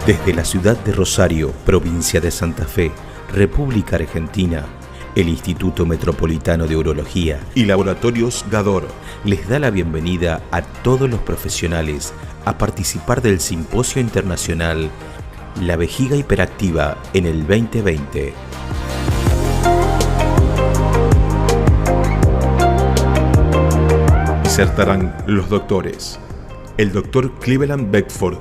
Desde la ciudad de Rosario, provincia de Santa Fe, República Argentina, el Instituto Metropolitano de Urología y Laboratorios Gador les da la bienvenida a todos los profesionales a participar del Simposio Internacional La Vejiga Hiperactiva en el 2020. Disertarán los doctores: el doctor Cleveland Beckford,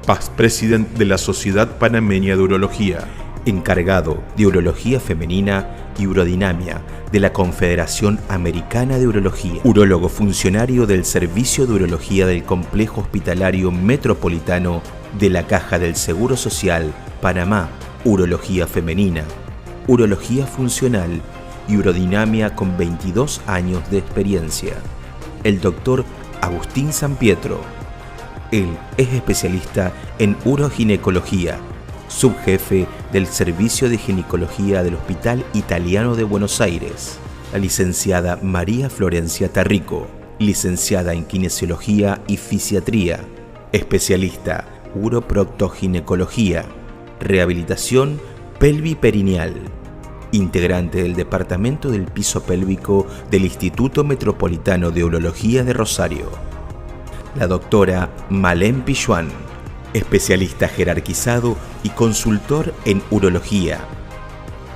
past president de la Sociedad Panameña de Urología, encargado de Urología Femenina y Urodinamia de la Confederación Americana de Urología, urólogo funcionario del Servicio de Urología del Complejo Hospitalario Metropolitano de la Caja del Seguro Social, Panamá, Urología Femenina, Urología Funcional y Urodinamia con 22 años de experiencia. El doctor Agustín Sampietro. Él es especialista en uroginecología, subjefe del Servicio de Ginecología del Hospital Italiano de Buenos Aires. La licenciada María Florencia Tarrico, licenciada en Kinesiología y Fisiatría, especialista uroproctoginecología, rehabilitación pelviperineal, integrante del Departamento del Piso Pélvico del Instituto Metropolitano de Urología de Rosario. La doctora Malén Pichuan, especialista jerarquizado y consultor en urología,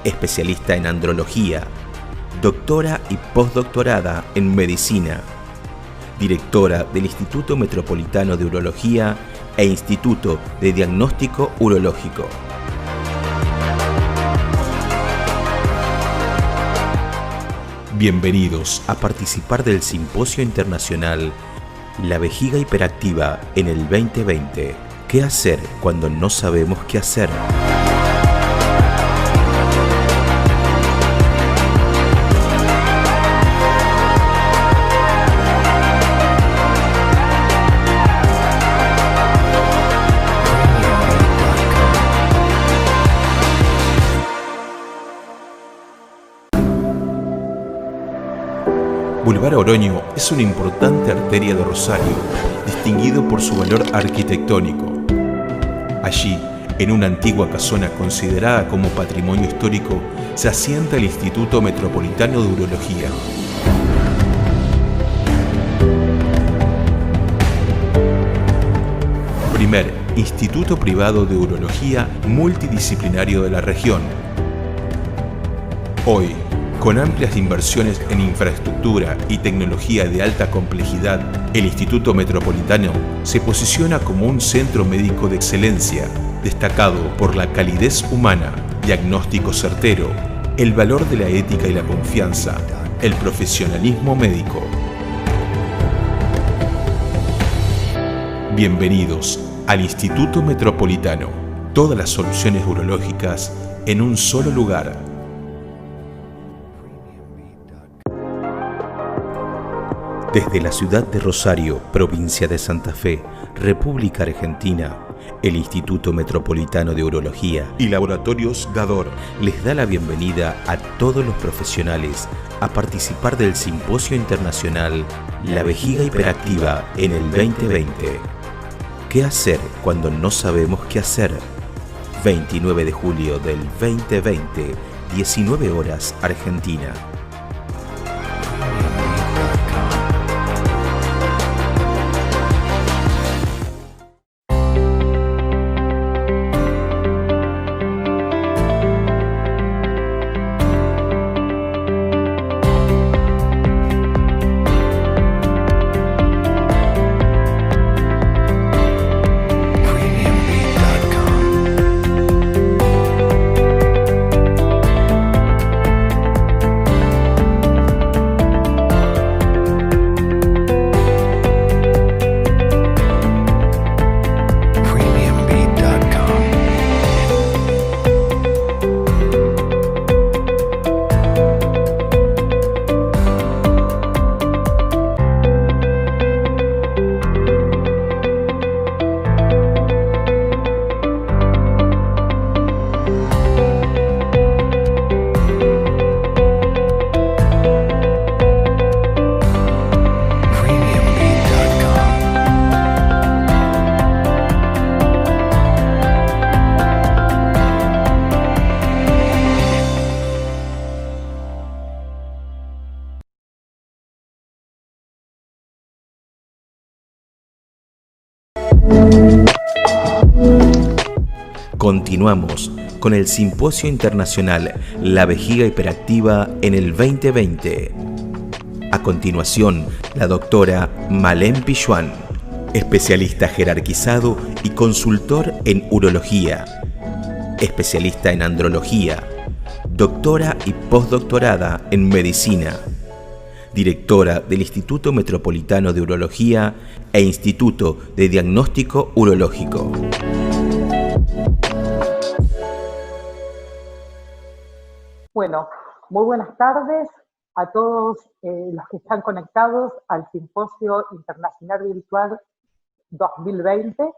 especialista en andrología, doctora y postdoctorada en medicina, directora del Instituto Metropolitano de Urología e Instituto de Diagnóstico Urológico. Bienvenidos a participar del Simposio Internacional La Vejiga Hiperactiva en el 2020. ¿Qué hacer cuando no sabemos qué hacer? Boulevard Oroño es una importante arteria de Rosario, distinguido por su valor arquitectónico. Allí, en una antigua casona considerada como patrimonio histórico, se asienta el Instituto Metropolitano de Urología. Primer instituto privado de urología multidisciplinario de la región. Hoy, con amplias inversiones en infraestructura y tecnología de alta complejidad, el Instituto Metropolitano se posiciona como un centro médico de excelencia, destacado por la calidez humana, diagnóstico certero, el valor de la ética y la confianza, el profesionalismo médico. Bienvenidos al Instituto Metropolitano. Todas las soluciones urológicas en un solo lugar. Desde la ciudad de Rosario, provincia de Santa Fe, República Argentina, el Instituto Metropolitano de Urología y Laboratorios Gador les da la bienvenida a todos los profesionales a participar del Simposio Internacional La Vejiga Hiperactiva en el 2020. ¿Qué hacer cuando no sabemos qué hacer? 29 de julio del 2020, 19 horas Argentina. Continuamos con el Simposio Internacional La Vejiga Hiperactiva en el 2020. A continuación, la doctora Malén Pichuan, especialista jerarquizado y consultor en urología, especialista en andrología, doctora y postdoctorada en medicina, directora del Instituto Metropolitano de Urología e Instituto de Diagnóstico Urológico. Bueno, muy buenas tardes a todos los que están conectados al Simposio Internacional Virtual 2020,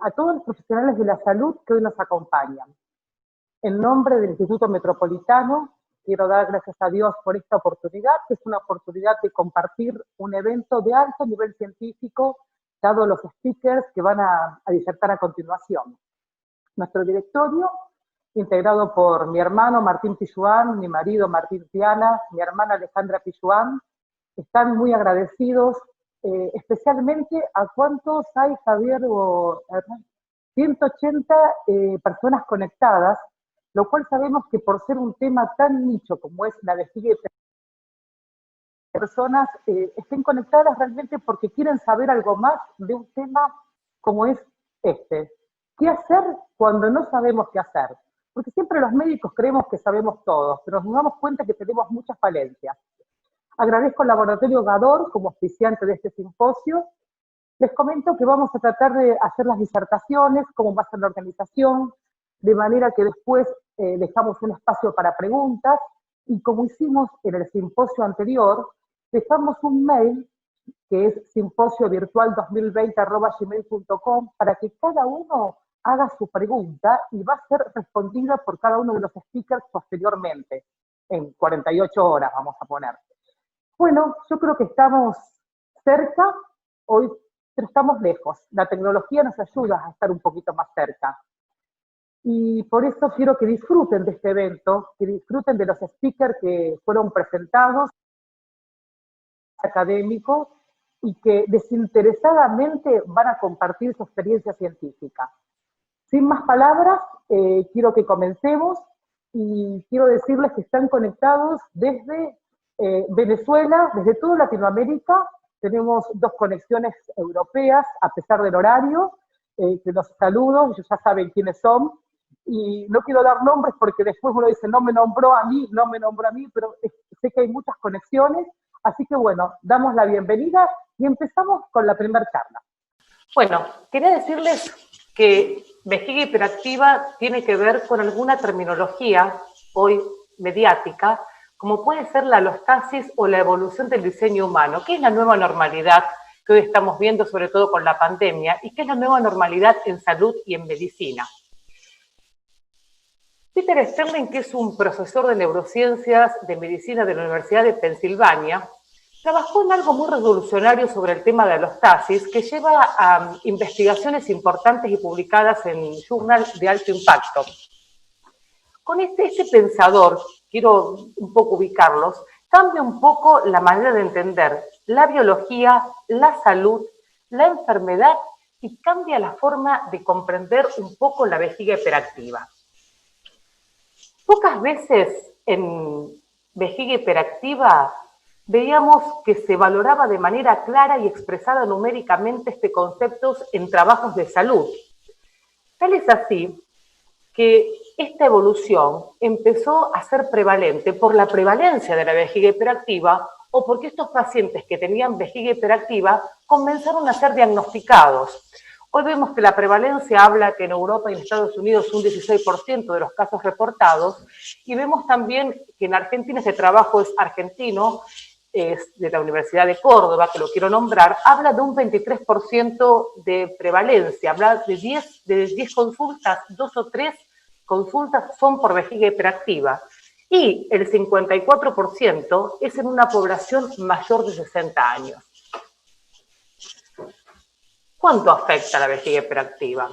a todos los profesionales de la salud que hoy nos acompañan. En nombre del Instituto Metropolitano, quiero dar gracias a Dios por esta oportunidad, que es una oportunidad de compartir un evento de alto nivel científico, dado los speakers que van a disertar a continuación. Nuestro directorio, integrado por mi hermano Martín Pichuan, mi marido Martín Tiana, mi hermana Alejandra Pichuan, están muy agradecidos, especialmente a cuántos hay, Javier, 180 personas conectadas, lo cual sabemos que por ser un tema tan nicho como es la vejiga, personas estén conectadas realmente porque quieren saber algo más de un tema como es este. ¿Qué hacer cuando no sabemos qué hacer? Porque siempre los médicos creemos que sabemos todo, pero nos damos cuenta que tenemos muchas falencias. Agradezco al Laboratorio Gador como auspiciante de este simposio. Les comento que vamos a tratar de hacer las disertaciones, cómo va a ser la organización, de manera que después dejamos un espacio para preguntas, y como hicimos en el simposio anterior, dejamos un mail que es simposiovirtual2020@gmail.com para que cada uno haga su pregunta y va a ser respondida por cada uno de los speakers posteriormente, en 48 horas vamos a poner. Bueno, yo creo que estamos cerca hoy, pero estamos lejos. La tecnología nos ayuda a estar un poquito más cerca. Y por eso quiero que disfruten de este evento, que disfruten de los speakers que fueron presentados, académicos, y que desinteresadamente van a compartir su experiencia científica. Sin más palabras, quiero que comencemos y quiero decirles que están conectados desde Venezuela, desde toda Latinoamérica. Tenemos 2 conexiones europeas, a pesar del horario, que los saludo, ellos ya saben quiénes son, y no quiero dar nombres porque después uno dice, no me nombró a mí, pero sé que hay muchas conexiones, así que bueno, damos la bienvenida y empezamos con la primera charla. Bueno, quería decirles que vejiga hiperactiva tiene que ver con alguna terminología hoy mediática, como puede ser la alostasis o la evolución del diseño humano, que es la nueva normalidad que hoy estamos viendo, sobre todo con la pandemia, y que es la nueva normalidad en salud y en medicina. Peter Sterling, que es un profesor de neurociencias de medicina de la Universidad de Pensilvania, trabajó en algo muy revolucionario sobre el tema de alostasis, que lleva a investigaciones importantes y publicadas en journals de alto impacto. Con este pensador, quiero un poco ubicarlos, cambia un poco la manera de entender la biología, la salud, la enfermedad, y cambia la forma de comprender un poco la vejiga hiperactiva. Pocas veces en vejiga hiperactiva veíamos que se valoraba de manera clara y expresada numéricamente este concepto en trabajos de salud. Tal es así que esta evolución empezó a ser prevalente por la prevalencia de la vejiga hiperactiva o porque estos pacientes que tenían vejiga hiperactiva comenzaron a ser diagnosticados. Hoy vemos que la prevalencia habla que en Europa y en Estados Unidos un 16% de los casos reportados, y vemos también que en Argentina, este trabajo es argentino, es de la Universidad de Córdoba, que lo quiero nombrar, habla de un 23% de prevalencia, habla de 10 consultas, 2 o 3 consultas son por vejiga hiperactiva, y el 54% es en una población mayor de 60 años. ¿Cuánto afecta la vejiga hiperactiva?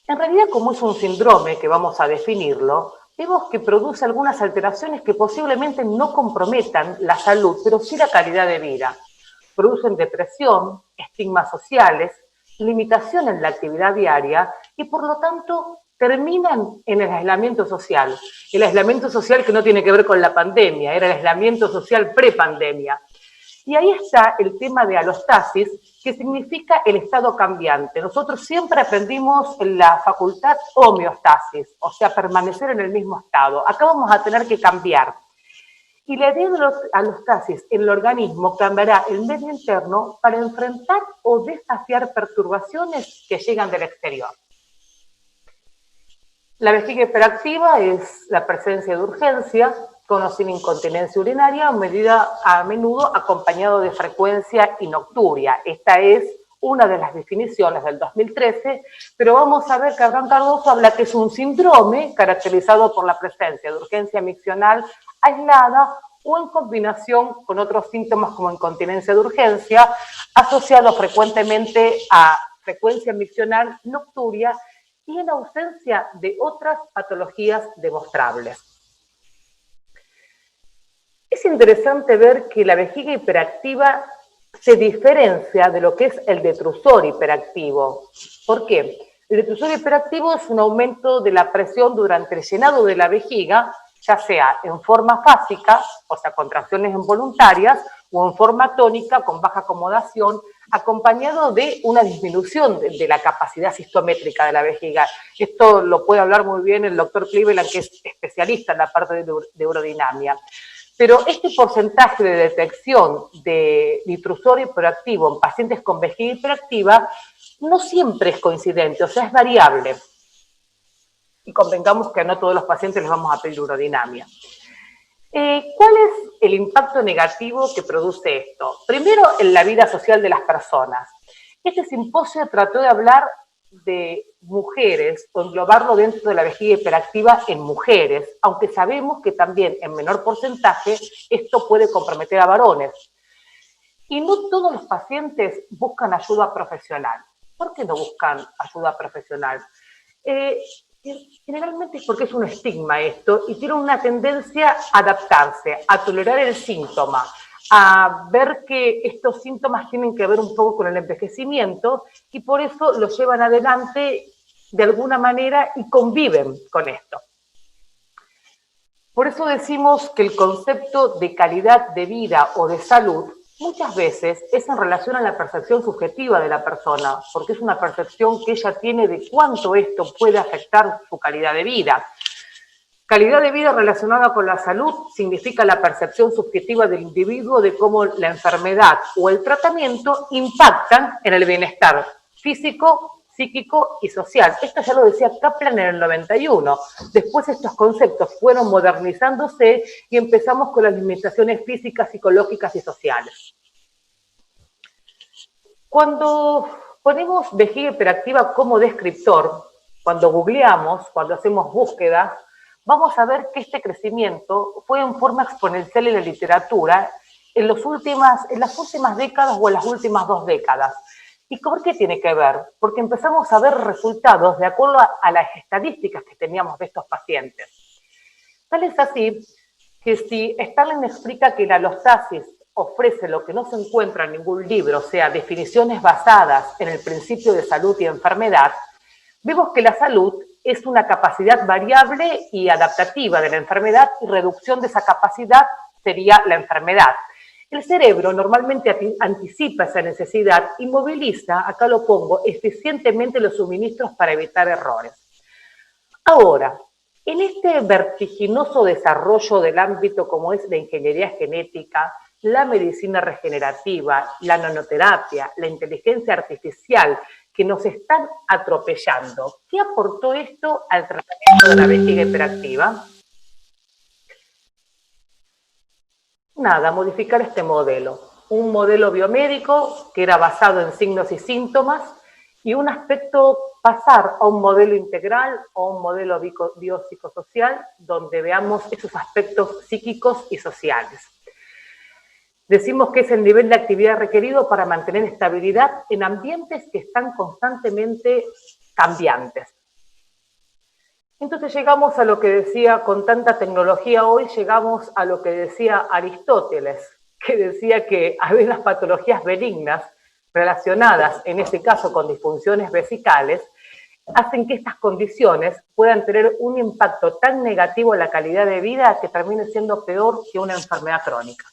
En realidad, como es un síndrome que vamos a definirlo, vemos que produce algunas alteraciones que posiblemente no comprometan la salud, pero sí la calidad de vida. Producen depresión, estigmas sociales, limitación en la actividad diaria y, por lo tanto, terminan en el aislamiento social. El aislamiento social que no tiene que ver con la pandemia, era el aislamiento social prepandemia. Y ahí está el tema de alostasis, que significa el estado cambiante. Nosotros siempre aprendimos en la facultad homeostasis, o sea, permanecer en el mismo estado. Acá vamos a tener que cambiar. Y la idea de la alostasis en el organismo cambiará el medio interno para enfrentar o desafiar perturbaciones que llegan del exterior. La vejiga hiperactiva es la presencia de urgencia con o sin incontinencia urinaria, medida a menudo acompañado de frecuencia y nocturia. Esta es una de las definiciones del 2013, pero vamos a ver que Abraham Cardoso habla que es un síndrome caracterizado por la presencia de urgencia miccional aislada o en combinación con otros síntomas como incontinencia de urgencia, asociado frecuentemente a frecuencia miccional nocturia y en ausencia de otras patologías demostrables. Es interesante ver que la vejiga hiperactiva se diferencia de lo que es el detrusor hiperactivo. ¿Por qué? El detrusor hiperactivo es un aumento de la presión durante el llenado de la vejiga, ya sea en forma fásica, o sea, contracciones involuntarias, o en forma tónica, con baja acomodación, acompañado de una disminución de la capacidad sistométrica de la vejiga. Esto lo puede hablar muy bien el doctor Cleveland, que es especialista en la parte de urodinamia. Pero este porcentaje de detección de intrusor hiperactivo en pacientes con vejiga hiperactiva no siempre es coincidente, o sea, es variable. Y convengamos que a no todos los pacientes les vamos a pedir urodinamia. ¿Cuál es el impacto negativo que produce esto? Primero, en la vida social de las personas. Este simposio trató de hablar de mujeres, o englobarlo dentro de la vejiga hiperactiva en mujeres, aunque sabemos que también en menor porcentaje esto puede comprometer a varones. Y no todos los pacientes buscan ayuda profesional. ¿Por qué no buscan ayuda profesional? Generalmente es porque es un estigma esto y tiene una tendencia a adaptarse, a tolerar el síntoma, a ver que estos síntomas tienen que ver un poco con el envejecimiento y por eso lo llevan adelante de alguna manera y conviven con esto. Por eso decimos que el concepto de calidad de vida o de salud muchas veces es en relación a la percepción subjetiva de la persona, porque es una percepción que ella tiene de cuánto esto puede afectar su calidad de vida. Calidad de vida relacionada con la salud significa la percepción subjetiva del individuo de cómo la enfermedad o el tratamiento impactan en el bienestar físico, psíquico y social. Esto ya lo decía Kaplan en el 91. Después estos conceptos fueron modernizándose y empezamos con las limitaciones físicas, psicológicas y sociales. Cuando ponemos vejiga hiperactiva como descriptor, cuando googleamos, cuando hacemos búsquedas, vamos a ver que este crecimiento fue en forma exponencial en la literatura en las últimas décadas o en las últimas 2 décadas. ¿Y por qué tiene que ver? Porque empezamos a ver resultados de acuerdo a las estadísticas que teníamos de estos pacientes. Tal es así que si Starling explica que la alostasis ofrece lo que no se encuentra en ningún libro, o sea, definiciones basadas en el principio de salud y enfermedad, vemos que la salud es una capacidad variable y adaptativa de la enfermedad y reducción de esa capacidad sería la enfermedad. El cerebro normalmente anticipa esa necesidad y moviliza, acá lo pongo, eficientemente los suministros para evitar errores. Ahora, en este vertiginoso desarrollo del ámbito como es la ingeniería genética, la medicina regenerativa, la nanoterapia, la inteligencia artificial, que nos están atropellando, ¿qué aportó esto al tratamiento de la vejiga hiperactiva? Nada, modificar este modelo. Un modelo biomédico que era basado en signos y síntomas y un aspecto pasar a un modelo integral o un modelo biopsicosocial donde veamos esos aspectos psíquicos y sociales. Decimos que es el nivel de actividad requerido para mantener estabilidad en ambientes que están constantemente cambiantes. Entonces llegamos a lo que decía, con tanta tecnología hoy, llegamos a lo que decía Aristóteles, que decía que había las patologías benignas relacionadas, en este caso con disfunciones vesicales, hacen que estas condiciones puedan tener un impacto tan negativo en la calidad de vida que termine siendo peor que una enfermedad crónica.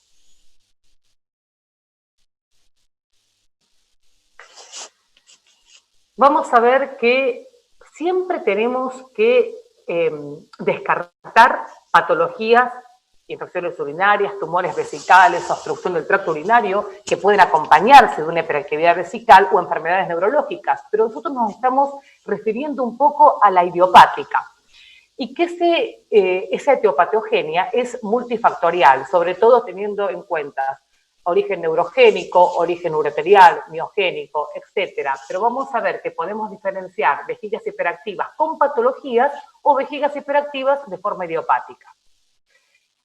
Vamos a ver que siempre tenemos que descartar patologías, infecciones urinarias, tumores vesicales, obstrucción del tracto urinario, que pueden acompañarse de una hiperactividad vesical o enfermedades neurológicas, pero nosotros nos estamos refiriendo un poco a la idiopática. Y que esa etiopatogenia es multifactorial, sobre todo teniendo en cuenta origen neurogénico, origen ureterial, miogénico, etcétera. Pero vamos a ver que podemos diferenciar vejigas hiperactivas con patologías o vejigas hiperactivas de forma idiopática.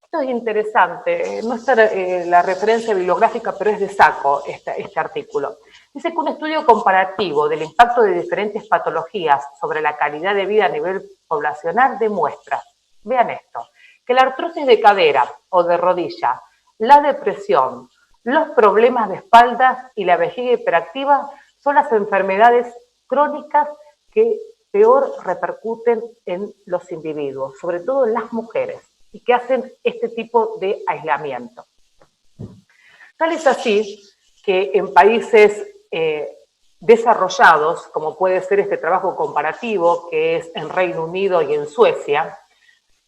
Esto es interesante, no está la referencia bibliográfica, pero es de saco este artículo. Dice que un estudio comparativo del impacto de diferentes patologías sobre la calidad de vida a nivel poblacional demuestra, vean esto, que la artrosis de cadera o de rodilla, la depresión, los problemas de espalda y la vejiga hiperactiva son las enfermedades crónicas que peor repercuten en los individuos, sobre todo en las mujeres, y que hacen este tipo de aislamiento. Tal es así que en países desarrollados, como puede ser este trabajo comparativo que es en Reino Unido y en Suecia,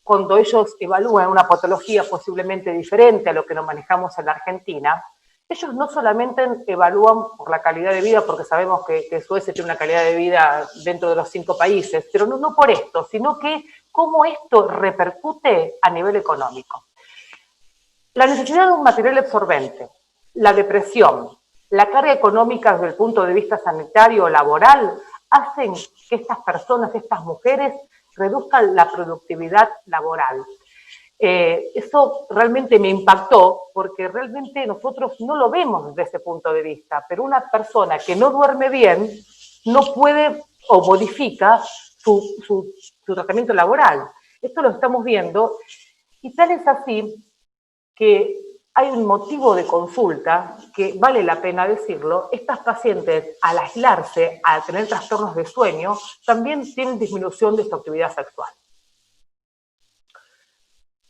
cuando ellos evalúan una patología posiblemente diferente a lo que nos manejamos en la Argentina, ellos no solamente evalúan por la calidad de vida, porque sabemos que Suecia tiene una calidad de vida dentro de los 5 países, pero no por esto, sino que cómo esto repercute a nivel económico. La necesidad de un material absorbente, la depresión, la carga económica desde el punto de vista sanitario o laboral, hacen que estas personas, estas mujeres, reduzcan la productividad laboral. Eso realmente me impactó, porque realmente nosotros no lo vemos desde ese punto de vista, pero una persona que no duerme bien no puede o modifica su tratamiento laboral. Esto lo estamos viendo, y tal es así que hay un motivo de consulta que vale la pena decirlo. Estas pacientes, al aislarse, al tener trastornos de sueño, también tienen disminución de su actividad sexual.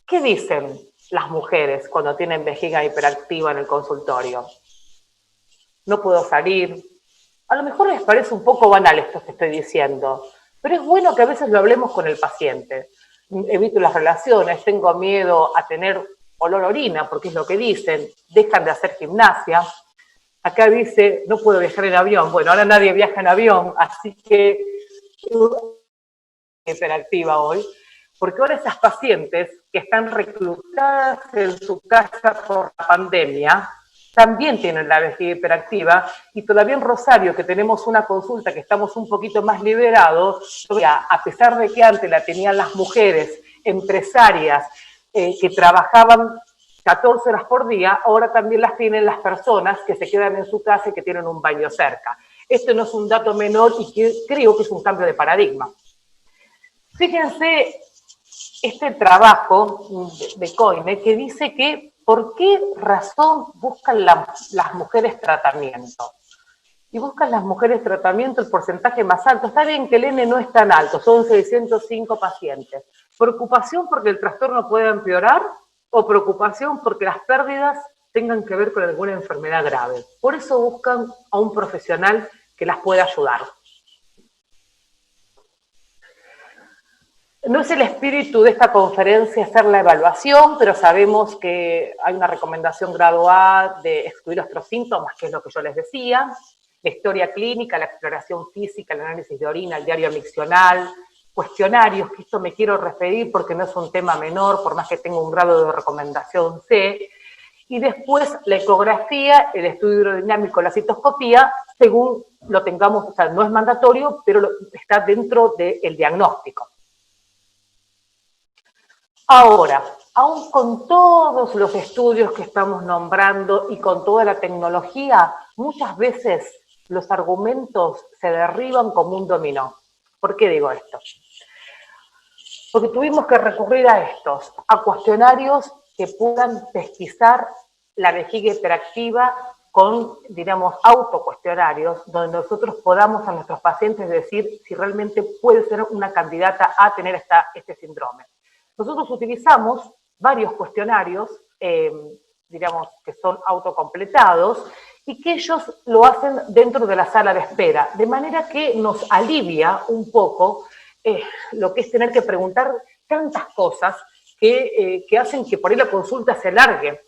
¿Qué dicen las mujeres cuando tienen vejiga hiperactiva en el consultorio? No puedo salir. A lo mejor les parece un poco banal esto que estoy diciendo, pero es bueno que a veces lo hablemos con el paciente. Evito las relaciones, tengo miedo a tener olor a orina, porque es lo que dicen, dejan de hacer gimnasia. Acá dice, no puedo viajar en avión. Bueno, ahora nadie viaja en avión, así que hiperactiva hoy, porque ahora esas pacientes que están reclutadas en su casa por la pandemia, también tienen la vejiga hiperactiva, y todavía en Rosario, que tenemos una consulta que estamos un poquito más liberados, a pesar de que antes la tenían las mujeres empresarias, que trabajaban 14 horas por día, ahora también las tienen las personas que se quedan en su casa y que tienen un baño cerca. Esto no es un dato menor y que creo que es un cambio de paradigma. Fíjense este trabajo de Coine que dice que ¿por qué razón buscan las mujeres tratamiento? Y buscan las mujeres tratamiento el porcentaje más alto. Está bien que el N no es tan alto, son 605 pacientes. ¿Preocupación porque el trastorno pueda empeorar o preocupación porque las pérdidas tengan que ver con alguna enfermedad grave? Por eso buscan a un profesional que las pueda ayudar. No es el espíritu de esta conferencia hacer la evaluación, pero sabemos que hay una recomendación grado A de excluir otros síntomas, que es lo que yo les decía, la historia clínica, la exploración física, el análisis de orina, el diario miccional, cuestionarios, que esto me quiero referir porque no es un tema menor, por más que tenga un grado de recomendación C, y después la ecografía, el estudio hidrodinámico, la citoscopía, según lo tengamos, o sea, no es mandatorio, pero está dentro del diagnóstico. Ahora, aún con todos los estudios que estamos nombrando y con toda la tecnología, muchas veces los argumentos se derriban como un dominó. ¿Por qué digo esto? Porque tuvimos que recurrir a cuestionarios que puedan pesquisar la vejiga hiperactiva con, digamos, autocuestionarios, donde nosotros podamos a nuestros pacientes decir si realmente puede ser una candidata a tener este síndrome. Nosotros utilizamos varios cuestionarios, digamos, que son autocompletados, y que ellos lo hacen dentro de la sala de espera, de manera que nos alivia un poco lo que es tener que preguntar tantas cosas que hacen que por ahí la consulta se alargue.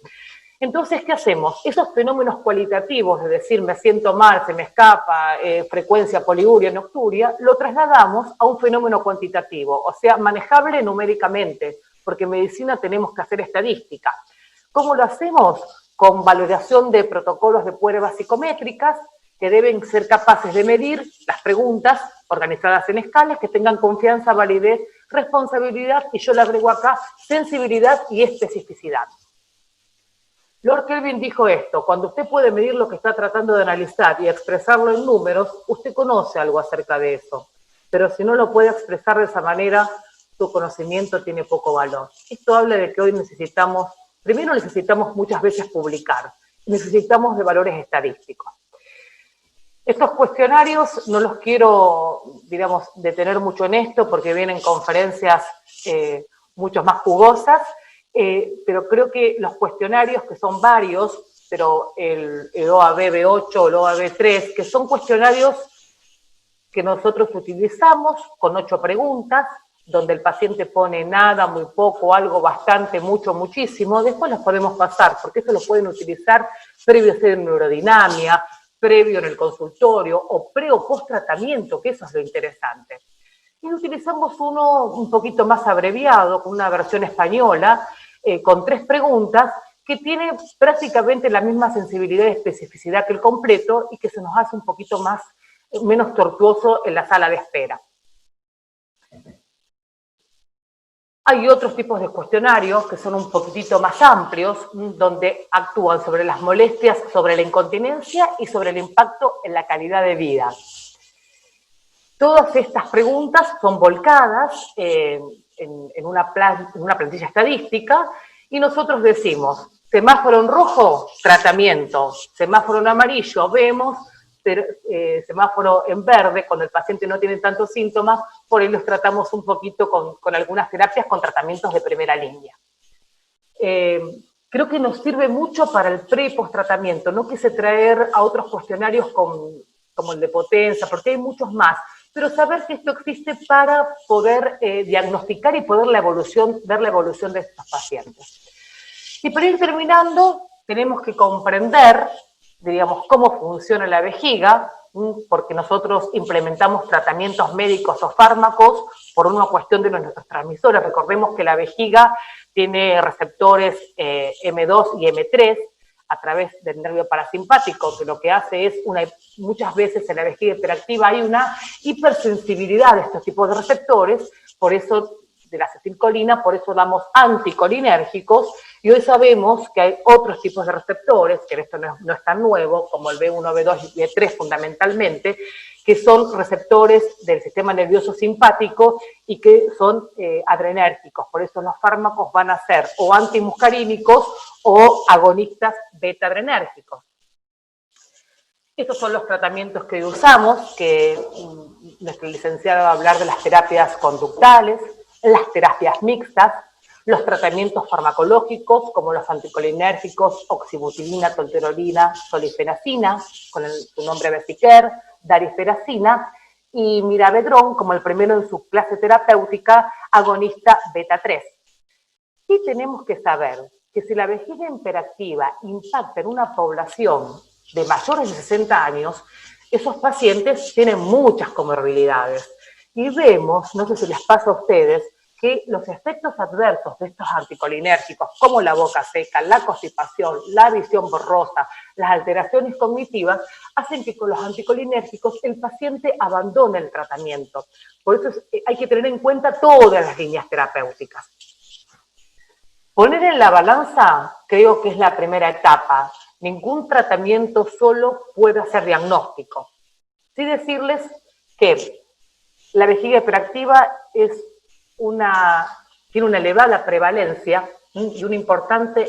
Entonces, ¿qué hacemos? Esos fenómenos cualitativos, de decir me siento mal, se me escapa, frecuencia, poliuria, nocturia, lo trasladamos a un fenómeno cuantitativo, o sea, manejable numéricamente, porque en medicina tenemos que hacer estadística. ¿Cómo lo hacemos? Con valoración de protocolos de pruebas psicométricas que deben ser capaces de medir las preguntas organizadas en escalas que tengan confianza, validez, responsabilidad, y yo le agrego acá sensibilidad y especificidad. Lord Kelvin dijo esto: cuando usted puede medir lo que está tratando de analizar y expresarlo en números, usted conoce algo acerca de eso. Pero si no lo puede expresar de esa manera, su conocimiento tiene poco valor. Esto habla de que hoy necesitamos, primero necesitamos muchas veces publicar, necesitamos de valores estadísticos. Estos cuestionarios no los quiero, digamos, detener mucho en esto porque vienen conferencias mucho más jugosas, pero creo que los cuestionarios, que son varios, pero el OAB-B8 o el OAB-3, que son cuestionarios que nosotros utilizamos con 8 preguntas, donde el paciente pone nada, muy poco, algo, bastante, mucho, muchísimo, después los podemos pasar, porque eso lo pueden utilizar previo a hacer neurodinamia, previo en el consultorio, o pre o post tratamiento, que eso es lo interesante. Y utilizamos uno un poquito más abreviado, con una versión española, con 3 preguntas, que tiene prácticamente la misma sensibilidad y especificidad que el completo, y que se nos hace un poquito más, menos tortuoso en la sala de espera. Hay otros tipos de cuestionarios que son un poquitito más amplios, donde actúan sobre las molestias, sobre la incontinencia y sobre el impacto en la calidad de vida. Todas estas preguntas son volcadas en una plantilla estadística, y nosotros decimos: semáforo en rojo, tratamiento; semáforo en amarillo, vemos; semáforo en verde, cuando el paciente no tiene tantos síntomas, por ahí los tratamos un poquito con algunas terapias, con tratamientos de primera línea. Creo que nos sirve mucho para el pre y post tratamiento. No quise traer a otros cuestionarios como el de potencia, porque hay muchos más, pero saber que esto existe para poder diagnosticar y poder ver la evolución de estos pacientes. Y para ir terminando, tenemos que comprender, digamos, cómo funciona la vejiga, porque nosotros implementamos tratamientos médicos o fármacos por una cuestión de nuestros transmisores. Recordemos que la vejiga tiene receptores M2 y M3 a través del nervio parasimpático, que lo que hace es, muchas veces en la vejiga hiperactiva hay una hipersensibilidad de estos tipos de receptores, por eso de la acetilcolina, por eso damos anticolinérgicos, y hoy sabemos que hay otros tipos de receptores, que esto no es tan nuevo, como el B1, B2 y B3 fundamentalmente, que son receptores del sistema nervioso simpático y que son adrenérgicos. Por eso los fármacos van a ser o antimuscarínicos o agonistas beta-adrenérgicos. Estos son los tratamientos que usamos, que nuestro licenciado va a hablar de las terapias conductales, las terapias mixtas, los tratamientos farmacológicos como los anticolinérgicos, oxibutilina, tolterolina, solifenacina, con su nombre Besiquer, dariferacina, y mirabegron como el primero en su clase terapéutica, agonista beta-3. Y tenemos que saber que si la vejiga hiperactiva impacta en una población de mayores de 60 años, esos pacientes tienen muchas comorbilidades. Y vemos, no sé si les pasa a ustedes, que los efectos adversos de estos anticolinérgicos, como la boca seca, la constipación, la visión borrosa, las alteraciones cognitivas, hacen que con los anticolinérgicos el paciente abandone el tratamiento. Por eso hay que tener en cuenta todas las líneas terapéuticas. Poner en la balanza creo que es la primera etapa. Ningún tratamiento solo puede hacer diagnóstico. Sí decirles que la vejiga hiperactiva tiene una elevada prevalencia y un importante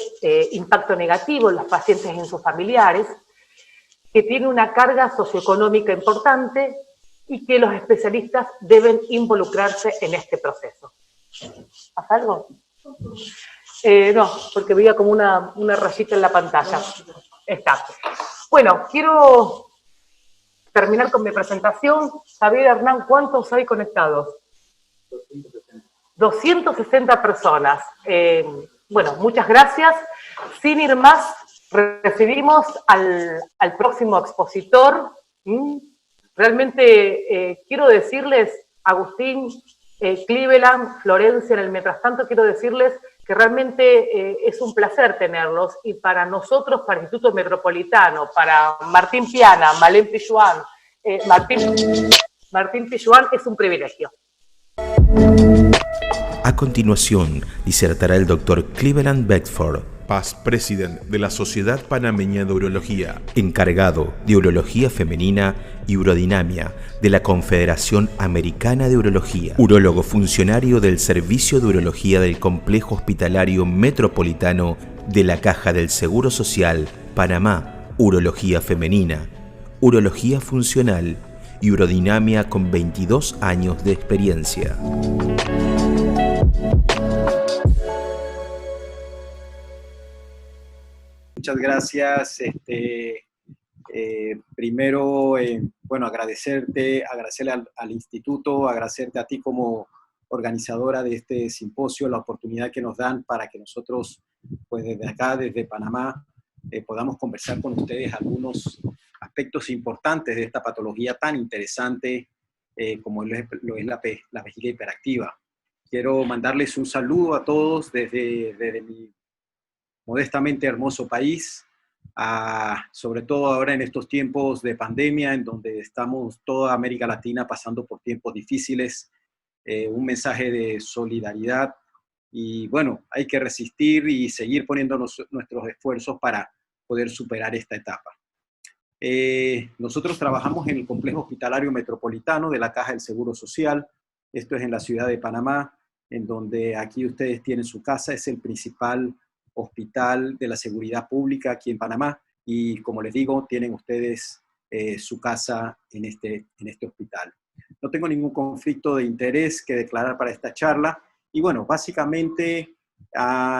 impacto negativo en los pacientes y en sus familiares, que tiene una carga socioeconómica importante y que los especialistas deben involucrarse en este proceso. ¿Pasa algo? No, porque veía como una rayita en la pantalla. Está. Bueno, quiero terminar con mi presentación. Javier, Hernán, ¿cuántos hay conectados? 260 personas. Bueno, muchas gracias. Sin ir más, recibimos al próximo expositor. Realmente quiero decirles, Agustín, Cleveland, Florencia, en el mientras tanto, quiero decirles que realmente es un placer tenerlos, y para nosotros, para el Instituto Metropolitano, para Martín Piana, Malén Pijuan, Martín Pijuan, es un privilegio. A continuación, disertará el Dr. Cleveland Beckford, Past President de la Sociedad Panameña de Urología, encargado de Urología Femenina y Urodinamia de la Confederación Americana de Urología, urólogo funcionario del Servicio de Urología del Complejo Hospitalario Metropolitano de la Caja del Seguro Social, Panamá, Urología Femenina, Urología Funcional y Urodinamia con 22 años de experiencia. Muchas gracias. Primero, bueno, agradecerle al instituto, agradecerte a ti como organizadora de este simposio, la oportunidad que nos dan para que nosotros, pues desde acá, desde Panamá, podamos conversar con ustedes algunos aspectos importantes de esta patología tan interesante como lo es la vejiga hiperactiva. Quiero mandarles un saludo a todos desde mi modestamente hermoso país, sobre todo ahora en estos tiempos de pandemia, en donde estamos toda América Latina pasando por tiempos difíciles, un mensaje de solidaridad, y bueno, hay que resistir y seguir poniendo nuestros esfuerzos para poder superar esta etapa. Nosotros trabajamos en el Complejo Hospitalario Metropolitano de la Caja del Seguro Social. Esto es en la ciudad de Panamá, en donde aquí ustedes tienen su casa. Es el principal hospital de la seguridad pública aquí en Panamá, y como les digo, tienen ustedes su casa en este hospital. No tengo ningún conflicto de interés que declarar para esta charla, y bueno, básicamente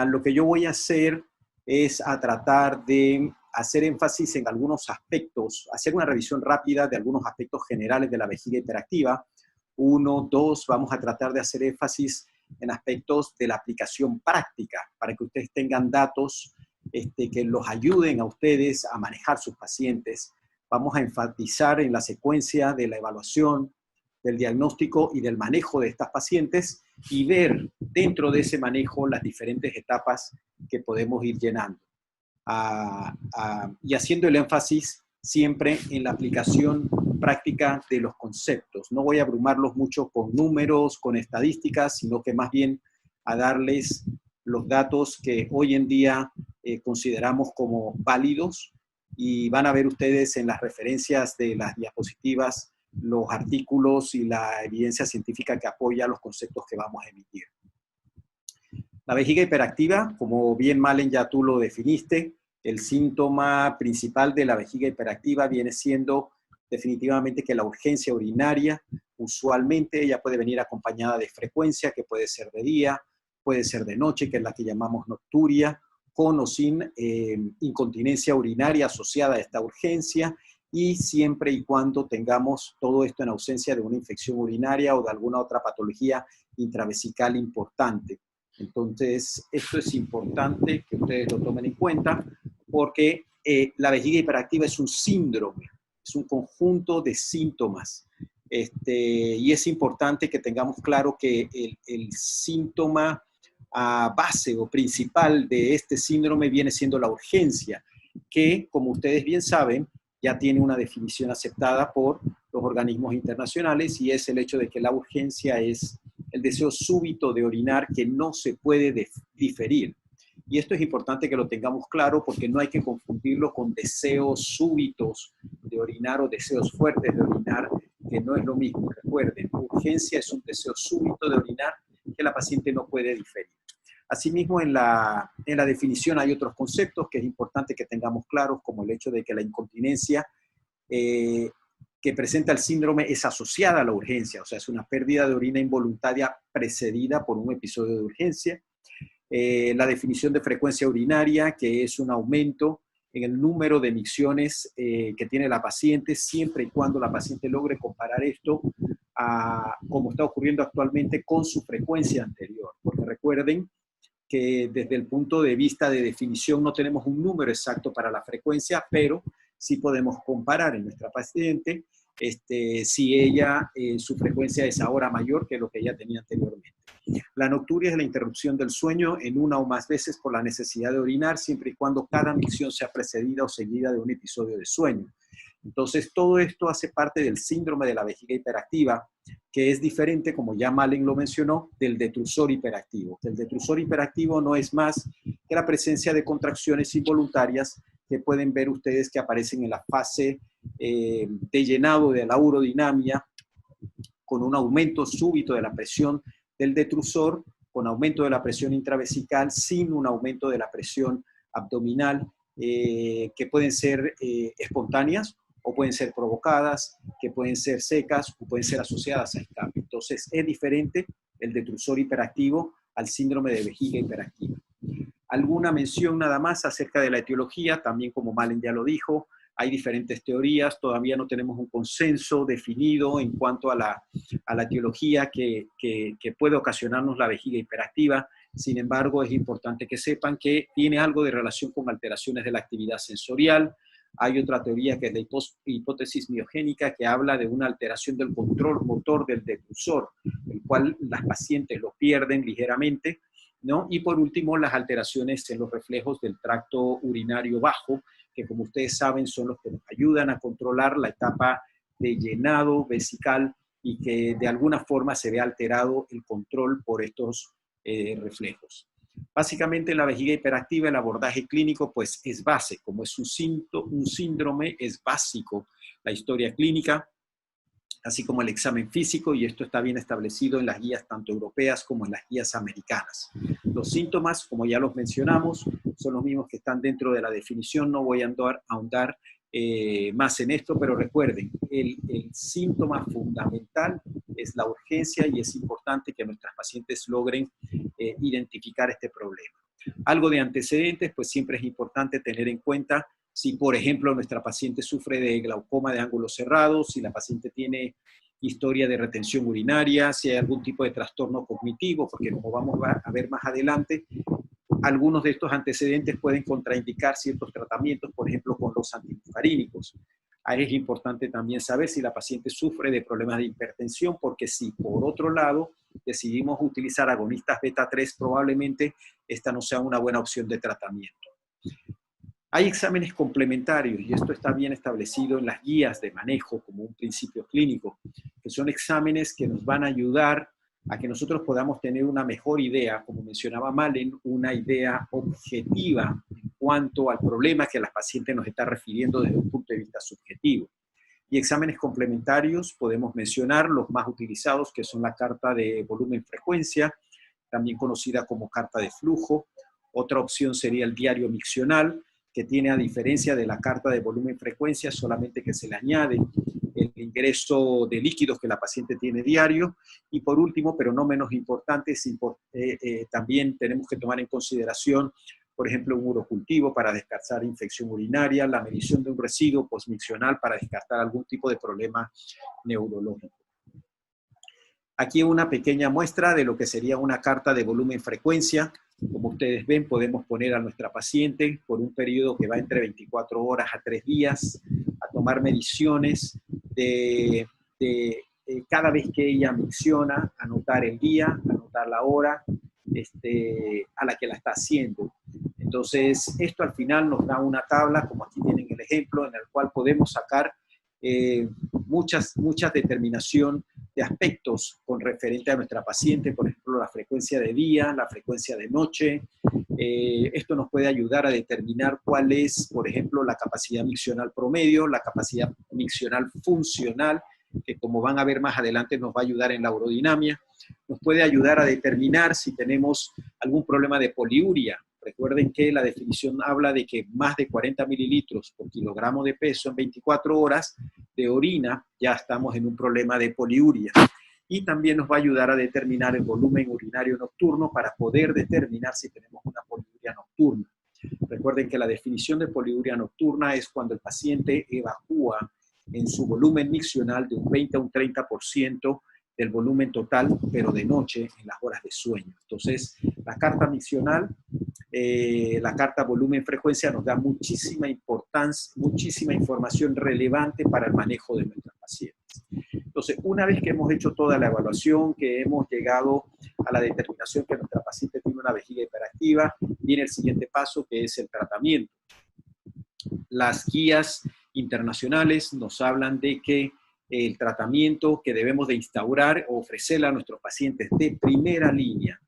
lo que yo voy a hacer es tratar de hacer énfasis en algunos aspectos, hacer una revisión rápida de algunos aspectos generales de la vejiga hiperactiva. 1, 2, vamos a tratar de hacer énfasis en aspectos de la aplicación práctica, para que ustedes tengan datos que los ayuden a ustedes a manejar sus pacientes. Vamos a enfatizar en la secuencia de la evaluación, del diagnóstico y del manejo de estas pacientes, y ver dentro de ese manejo las diferentes etapas que podemos ir llenando. Y haciendo el énfasis siempre en la aplicación práctica de los conceptos. No voy a abrumarlos mucho con números, con estadísticas, sino que más bien a darles los datos que hoy en día consideramos como válidos, y van a ver ustedes en las referencias de las diapositivas los artículos y la evidencia científica que apoya los conceptos que vamos a emitir. La vejiga hiperactiva, como bien Malén ya tú lo definiste, el síntoma principal de la vejiga hiperactiva viene siendo definitivamente que la urgencia urinaria, usualmente ella puede venir acompañada de frecuencia, que puede ser de día, puede ser de noche, que es la que llamamos nocturia, con o sin incontinencia urinaria asociada a esta urgencia, y siempre y cuando tengamos todo esto en ausencia de una infección urinaria o de alguna otra patología intravesical importante. Entonces, esto es importante que ustedes lo tomen en cuenta, porque la vejiga hiperactiva es un síndrome, es un conjunto de síntomas. Y es importante que tengamos claro que el síntoma base o principal de este síndrome viene siendo la urgencia, que, como ustedes bien saben, ya tiene una definición aceptada por los organismos internacionales, y es el hecho de que la urgencia es el deseo súbito de orinar que no se puede diferir. Y esto es importante que lo tengamos claro, porque no hay que confundirlo con deseos súbitos de orinar o deseos fuertes de orinar, que no es lo mismo. Recuerden, urgencia es un deseo súbito de orinar que la paciente no puede diferir. Asimismo, en la definición hay otros conceptos que es importante que tengamos claros, como el hecho de que la incontinencia que presenta el síndrome es asociada a la urgencia, o sea, es una pérdida de orina involuntaria precedida por un episodio de urgencia. La definición de frecuencia urinaria, que es un aumento en el número de micciones que tiene la paciente, siempre y cuando la paciente logre comparar esto a como está ocurriendo actualmente con su frecuencia anterior. Porque recuerden que desde el punto de vista de definición no tenemos un número exacto para la frecuencia, pero sí podemos comparar en nuestra paciente si ella, su frecuencia es ahora mayor que lo que ella tenía anteriormente. La nocturia es la interrupción del sueño en una o más veces por la necesidad de orinar, siempre y cuando cada micción sea precedida o seguida de un episodio de sueño. Entonces, todo esto hace parte del síndrome de la vejiga hiperactiva, que es diferente, como ya Malen lo mencionó, del detrusor hiperactivo. El detrusor hiperactivo no es más que la presencia de contracciones involuntarias que pueden ver ustedes que aparecen en la fase de llenado de la urodinamia, con un aumento súbito de la presión del detrusor, con aumento de la presión intravesical, sin un aumento de la presión abdominal, que pueden ser espontáneas o pueden ser provocadas, que pueden ser secas o pueden ser asociadas a escape. Entonces, es diferente el detrusor hiperactivo al síndrome de vejiga hiperactiva. Alguna mención nada más acerca de la etiología, también como Malen ya lo dijo, hay diferentes teorías, todavía no tenemos un consenso definido en cuanto a la etiología que puede ocasionarnos la vejiga hiperactiva. Sin embargo, es importante que sepan que tiene algo de relación con alteraciones de la actividad sensorial. Hay otra teoría que es la hipótesis miogénica, que habla de una alteración del control motor del detrusor, el cual las pacientes lo pierden ligeramente, ¿no? Y por último, las alteraciones en los reflejos del tracto urinario bajo, que como ustedes saben son los que nos ayudan a controlar la etapa de llenado vesical y que de alguna forma se ve alterado el control por estos reflejos. Básicamente en la vejiga hiperactiva el abordaje clínico pues es base, como es un síndrome, es básico la historia clínica, así como el examen físico, y esto está bien establecido en las guías tanto europeas como en las guías americanas. Los síntomas, como ya los mencionamos, son los mismos que están dentro de la definición, no voy a ahondar más en esto, pero recuerden, el síntoma fundamental es la urgencia y es importante que nuestras pacientes logren identificar este problema. Algo de antecedentes, pues siempre es importante tener en cuenta si, por ejemplo, nuestra paciente sufre de glaucoma de ángulos cerrados, si la paciente tiene historia de retención urinaria, si hay algún tipo de trastorno cognitivo, porque como vamos a ver más adelante, algunos de estos antecedentes pueden contraindicar ciertos tratamientos, por ejemplo, con los antimuscarínicos. Ahí es importante también saber si la paciente sufre de problemas de hipertensión, porque si por otro lado decidimos utilizar agonistas beta 3, probablemente esta no sea una buena opción de tratamiento. Hay exámenes complementarios, y esto está bien establecido en las guías de manejo como un principio clínico, que son exámenes que nos van a ayudar a que nosotros podamos tener una mejor idea, como mencionaba Malen, una idea objetiva en cuanto al problema que la paciente nos está refiriendo desde un punto de vista subjetivo. Y exámenes complementarios podemos mencionar los más utilizados, que son la carta de volumen-frecuencia, también conocida como carta de flujo. Otra opción sería el diario miccional, que tiene, a diferencia de la carta de volumen-frecuencia, solamente que se le añade el ingreso de líquidos que la paciente tiene diario. Y por último, pero no menos importante, también tenemos que tomar en consideración, por ejemplo, un urocultivo para descartar infección urinaria, la medición de un residuo postmiccional para descartar algún tipo de problema neurológico. Aquí una pequeña muestra de lo que sería una carta de volumen-frecuencia. Como ustedes ven, podemos poner a nuestra paciente por un periodo que va entre 24 horas a 3 días a tomar mediciones de cada vez que ella micciona, anotar el día, anotar la hora a la que la está haciendo. Entonces, esto al final nos da una tabla, como aquí tienen el ejemplo, en el cual podemos sacar muchas determinación de aspectos con referente a nuestra paciente, por ejemplo, la frecuencia de día, la frecuencia de noche. Esto nos puede ayudar a determinar cuál es, por ejemplo, la capacidad miccional promedio, la capacidad miccional funcional, que como van a ver más adelante nos va a ayudar en la urodinamia. Nos puede ayudar a determinar si tenemos algún problema de poliuria, Recuerden que la definición habla de que más de 40 mililitros por kilogramo de peso en 24 horas de orina, ya estamos en un problema de poliuria. Y también nos va a ayudar a determinar el volumen urinario nocturno para poder determinar si tenemos una poliuria nocturna. Recuerden que la definición de poliuria nocturna es cuando el paciente evacúa en su volumen miccional de un 20 a un 30% del volumen total, pero de noche, en las horas de sueño. Entonces, la carta miccional, la carta volumen-frecuencia nos da muchísima importancia, muchísima información relevante para el manejo de nuestros pacientes. Entonces, una vez que hemos hecho toda la evaluación, que hemos llegado a la determinación que nuestra paciente tiene una vejiga hiperactiva, viene el siguiente paso, que es el tratamiento. Las guías internacionales nos hablan de que el tratamiento que debemos de instaurar o ofrecerle a nuestros pacientes de primera línea,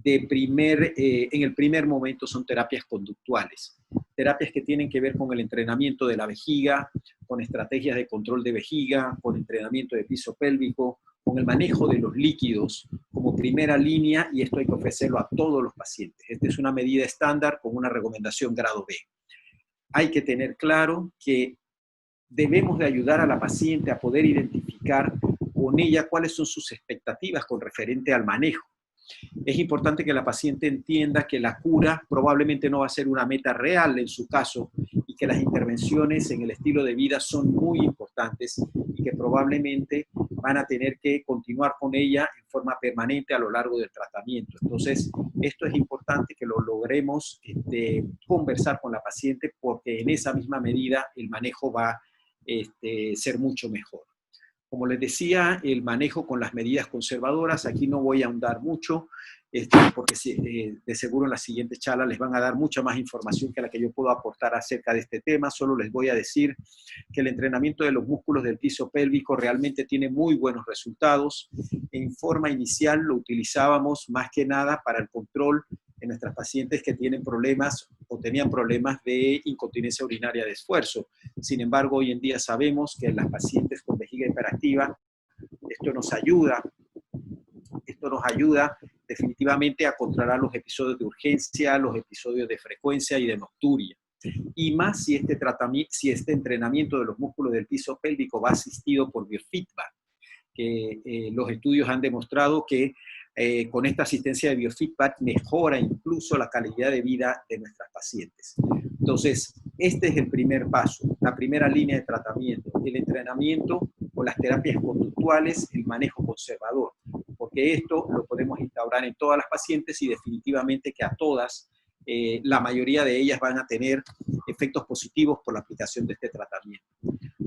en el primer momento, son terapias conductuales. Terapias que tienen que ver con el entrenamiento de la vejiga, con estrategias de control de vejiga, con entrenamiento de piso pélvico, con el manejo de los líquidos como primera línea, y esto hay que ofrecerlo a todos los pacientes. Esta es una medida estándar con una recomendación grado B. Hay que tener claro que debemos de ayudar a la paciente a poder identificar con ella cuáles son sus expectativas con referente al manejo. Es importante que la paciente entienda que la cura probablemente no va a ser una meta real en su caso y que las intervenciones en el estilo de vida son muy importantes y que probablemente van a tener que continuar con ella en forma permanente a lo largo del tratamiento. Entonces, esto es importante que lo logremos conversar con la paciente, porque en esa misma medida el manejo va a ser mucho mejor. Como les decía, el manejo con las medidas conservadoras, aquí no voy a ahondar mucho, porque de seguro en la siguiente charla les van a dar mucha más información que la que yo puedo aportar acerca de este tema. Solo les voy a decir que el entrenamiento de los músculos del piso pélvico realmente tiene muy buenos resultados. En forma inicial lo utilizábamos más que nada para el control en nuestras pacientes que tienen problemas o tenían problemas de incontinencia urinaria de esfuerzo. Sin embargo, hoy en día sabemos que en las pacientes con vejiga hiperactiva, esto nos ayuda definitivamente a controlar los episodios de urgencia, los episodios de frecuencia y de nocturia. Y más si este entrenamiento de los músculos del piso pélvico va asistido por biofeedback, que los estudios han demostrado que con esta asistencia de biofeedback mejora incluso la calidad de vida de nuestras pacientes. Entonces, este es el primer paso, la primera línea de tratamiento, el entrenamiento o las terapias conductuales, el manejo conservador, porque esto lo podemos instaurar en todas las pacientes y definitivamente que a todas, la mayoría de ellas van a tener efectos positivos por la aplicación de este tratamiento.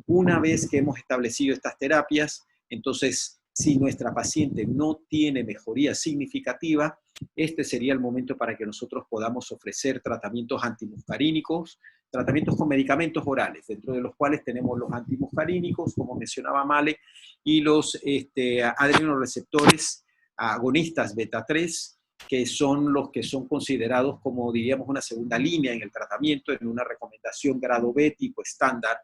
Una vez que hemos establecido estas terapias, entonces, si nuestra paciente no tiene mejoría significativa, este sería el momento para que nosotros podamos ofrecer tratamientos antimuscarínicos, tratamientos con medicamentos orales, dentro de los cuales tenemos los antimuscarínicos, como mencionaba Male, y los adrenoreceptores agonistas beta-3, que son los que son considerados como, diríamos, una segunda línea en el tratamiento, en una recomendación grado B tipo estándar,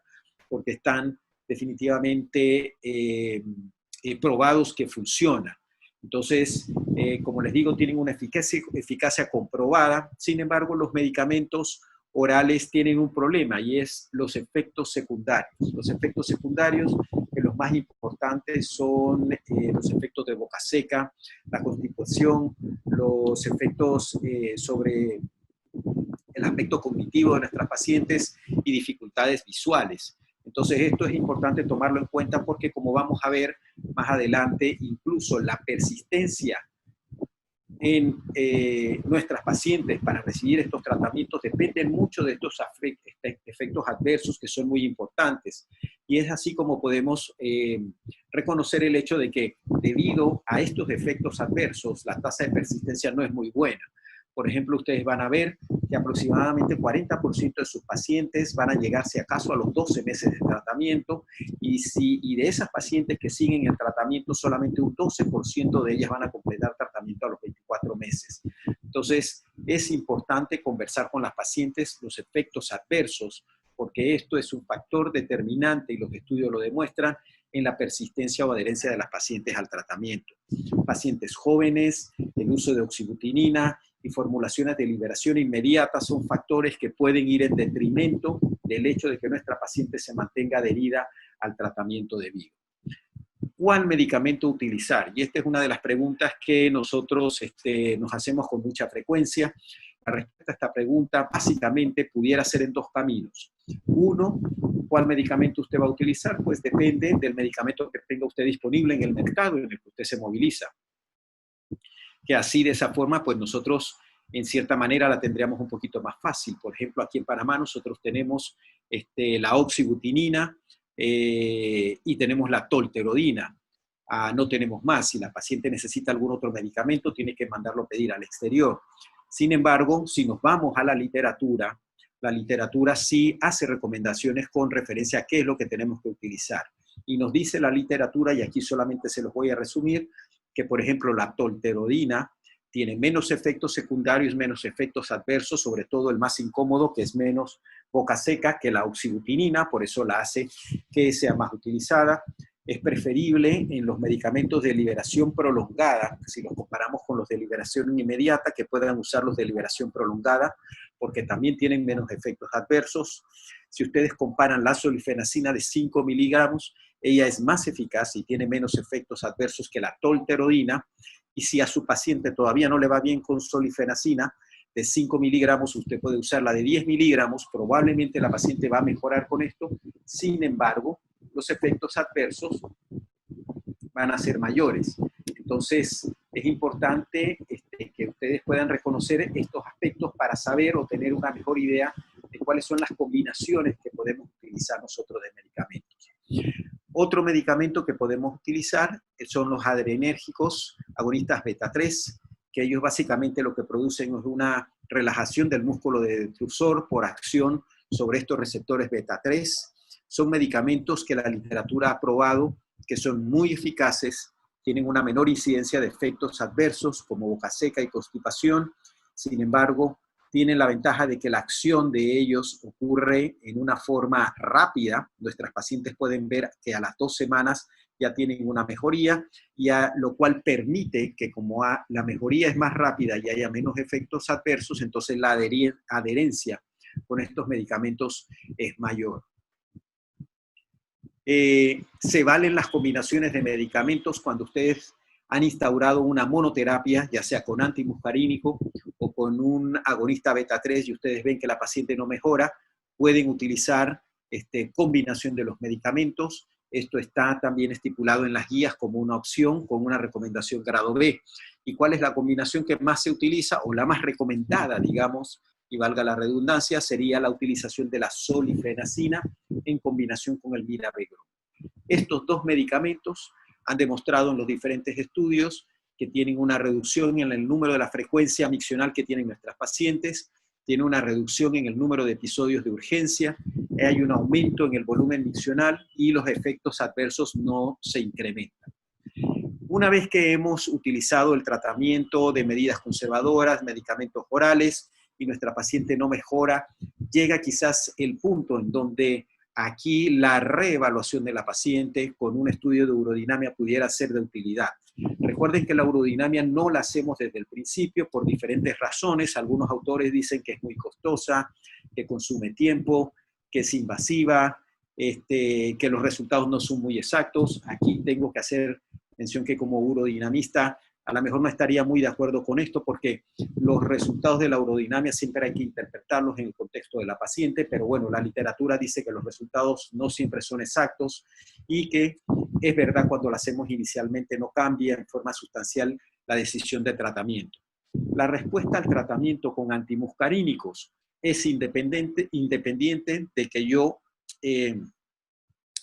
porque están definitivamente probados que funcionan. Entonces, como les digo, tienen una eficacia comprobada. Sin embargo, los medicamentos orales tienen un problema, y es los efectos secundarios. Los efectos secundarios, que los más importantes son los efectos de boca seca, la constipación, los efectos sobre el aspecto cognitivo de nuestras pacientes y dificultades visuales. Entonces, esto es importante tomarlo en cuenta, porque como vamos a ver más adelante, incluso la persistencia en nuestras pacientes para recibir estos tratamientos depende mucho de estos efectos adversos, que son muy importantes. Y es así como podemos reconocer el hecho de que, debido a estos efectos adversos, la tasa de persistencia no es muy buena. Por ejemplo, ustedes van a ver que aproximadamente 40% de sus pacientes van a llegar, si acaso, a los 12 meses de tratamiento, y de esas pacientes que siguen el tratamiento, solamente un 12% de ellas van a completar tratamiento a los 24 meses. Entonces, es importante conversar con las pacientes los efectos adversos, porque esto es un factor determinante, y los estudios lo demuestran, en la persistencia o adherencia de las pacientes al tratamiento. Pacientes jóvenes, el uso de oxibutinina y formulaciones de liberación inmediata son factores que pueden ir en detrimento del hecho de que nuestra paciente se mantenga adherida al tratamiento debido. ¿Cuál medicamento utilizar? Y esta es una de las preguntas que nosotros nos hacemos con mucha frecuencia. La respuesta a esta pregunta básicamente pudiera ser en dos caminos. Uno, ¿cuál medicamento usted va a utilizar? Pues depende del medicamento que tenga usted disponible en el mercado en el que usted se moviliza. Que así, de esa forma, pues nosotros en cierta manera la tendríamos un poquito más fácil. Por ejemplo, aquí en Panamá nosotros tenemos la oxibutinina y tenemos la tolterodina. No tenemos más. Si la paciente necesita algún otro medicamento, tiene que mandarlo a pedir al exterior. Sin embargo, si nos vamos a la literatura sí hace recomendaciones con referencia a qué es lo que tenemos que utilizar. Y nos dice la literatura, y aquí solamente se los voy a resumir, que por ejemplo la tolterodina tiene menos efectos secundarios, menos efectos adversos, sobre todo el más incómodo, que es menos boca seca que la oxibutinina, por eso la hace que sea más utilizada. Es preferible en los medicamentos de liberación prolongada, si los comparamos con los de liberación inmediata, que puedan usar los de liberación prolongada, porque también tienen menos efectos adversos. Si ustedes comparan la solifenacina de 5 miligramos, ella es más eficaz y tiene menos efectos adversos que la tolterodina. Y si a su paciente todavía no le va bien con solifenacina de 5 miligramos, usted puede usar la de 10 miligramos. Probablemente la paciente va a mejorar con esto. Sin embargo, los efectos adversos van a ser mayores. Entonces, es importante que ustedes puedan reconocer estos aspectos para saber o tener una mejor idea de cuáles son las combinaciones que podemos utilizar nosotros de medicamentos. Otro medicamento que podemos utilizar son los adrenérgicos agonistas beta-3, que ellos básicamente lo que producen es una relajación del músculo de detrusor por acción sobre estos receptores beta-3. Son medicamentos que la literatura ha probado que son muy eficaces, tienen una menor incidencia de efectos adversos como boca seca y constipación. Sin embargo, tienen la ventaja de que la acción de ellos ocurre en una forma rápida. Nuestras pacientes pueden ver que a las 2 semanas ya tienen una mejoría, lo cual permite que como la mejoría es más rápida y haya menos efectos adversos, entonces la adherencia con estos medicamentos es mayor. Se valen las combinaciones de medicamentos cuando ustedes han instaurado una monoterapia, ya sea con antimuscarínico o con un agonista beta-3 y ustedes ven que la paciente no mejora, pueden utilizar combinación de los medicamentos. Esto está también estipulado en las guías como una opción con una recomendación grado B. ¿Y cuál es la combinación que más se utiliza o la más recomendada, digamos, y valga la redundancia, sería la utilización de la solifenacina en combinación con el mirabegron? Estos dos medicamentos han demostrado en los diferentes estudios que tienen una reducción en el número de la frecuencia miccional que tienen nuestras pacientes, tiene una reducción en el número de episodios de urgencia, hay un aumento en el volumen miccional y los efectos adversos no se incrementan. Una vez que hemos utilizado el tratamiento de medidas conservadoras, medicamentos orales, y nuestra paciente no mejora, llega quizás el punto en donde aquí la reevaluación de la paciente con un estudio de urodinamia pudiera ser de utilidad. Recuerden que la urodinamia no la hacemos desde el principio por diferentes razones. Algunos autores dicen que es muy costosa, que consume tiempo, que es invasiva, que los resultados no son muy exactos. Aquí tengo que hacer mención que como urodinamista a lo mejor no estaría muy de acuerdo con esto porque los resultados de la urodinamia siempre hay que interpretarlos en el contexto de la paciente, pero bueno, la literatura dice que los resultados no siempre son exactos y que es verdad cuando lo hacemos inicialmente no cambia en forma sustancial la decisión de tratamiento. La respuesta al tratamiento con antimuscarínicos es independiente de que yo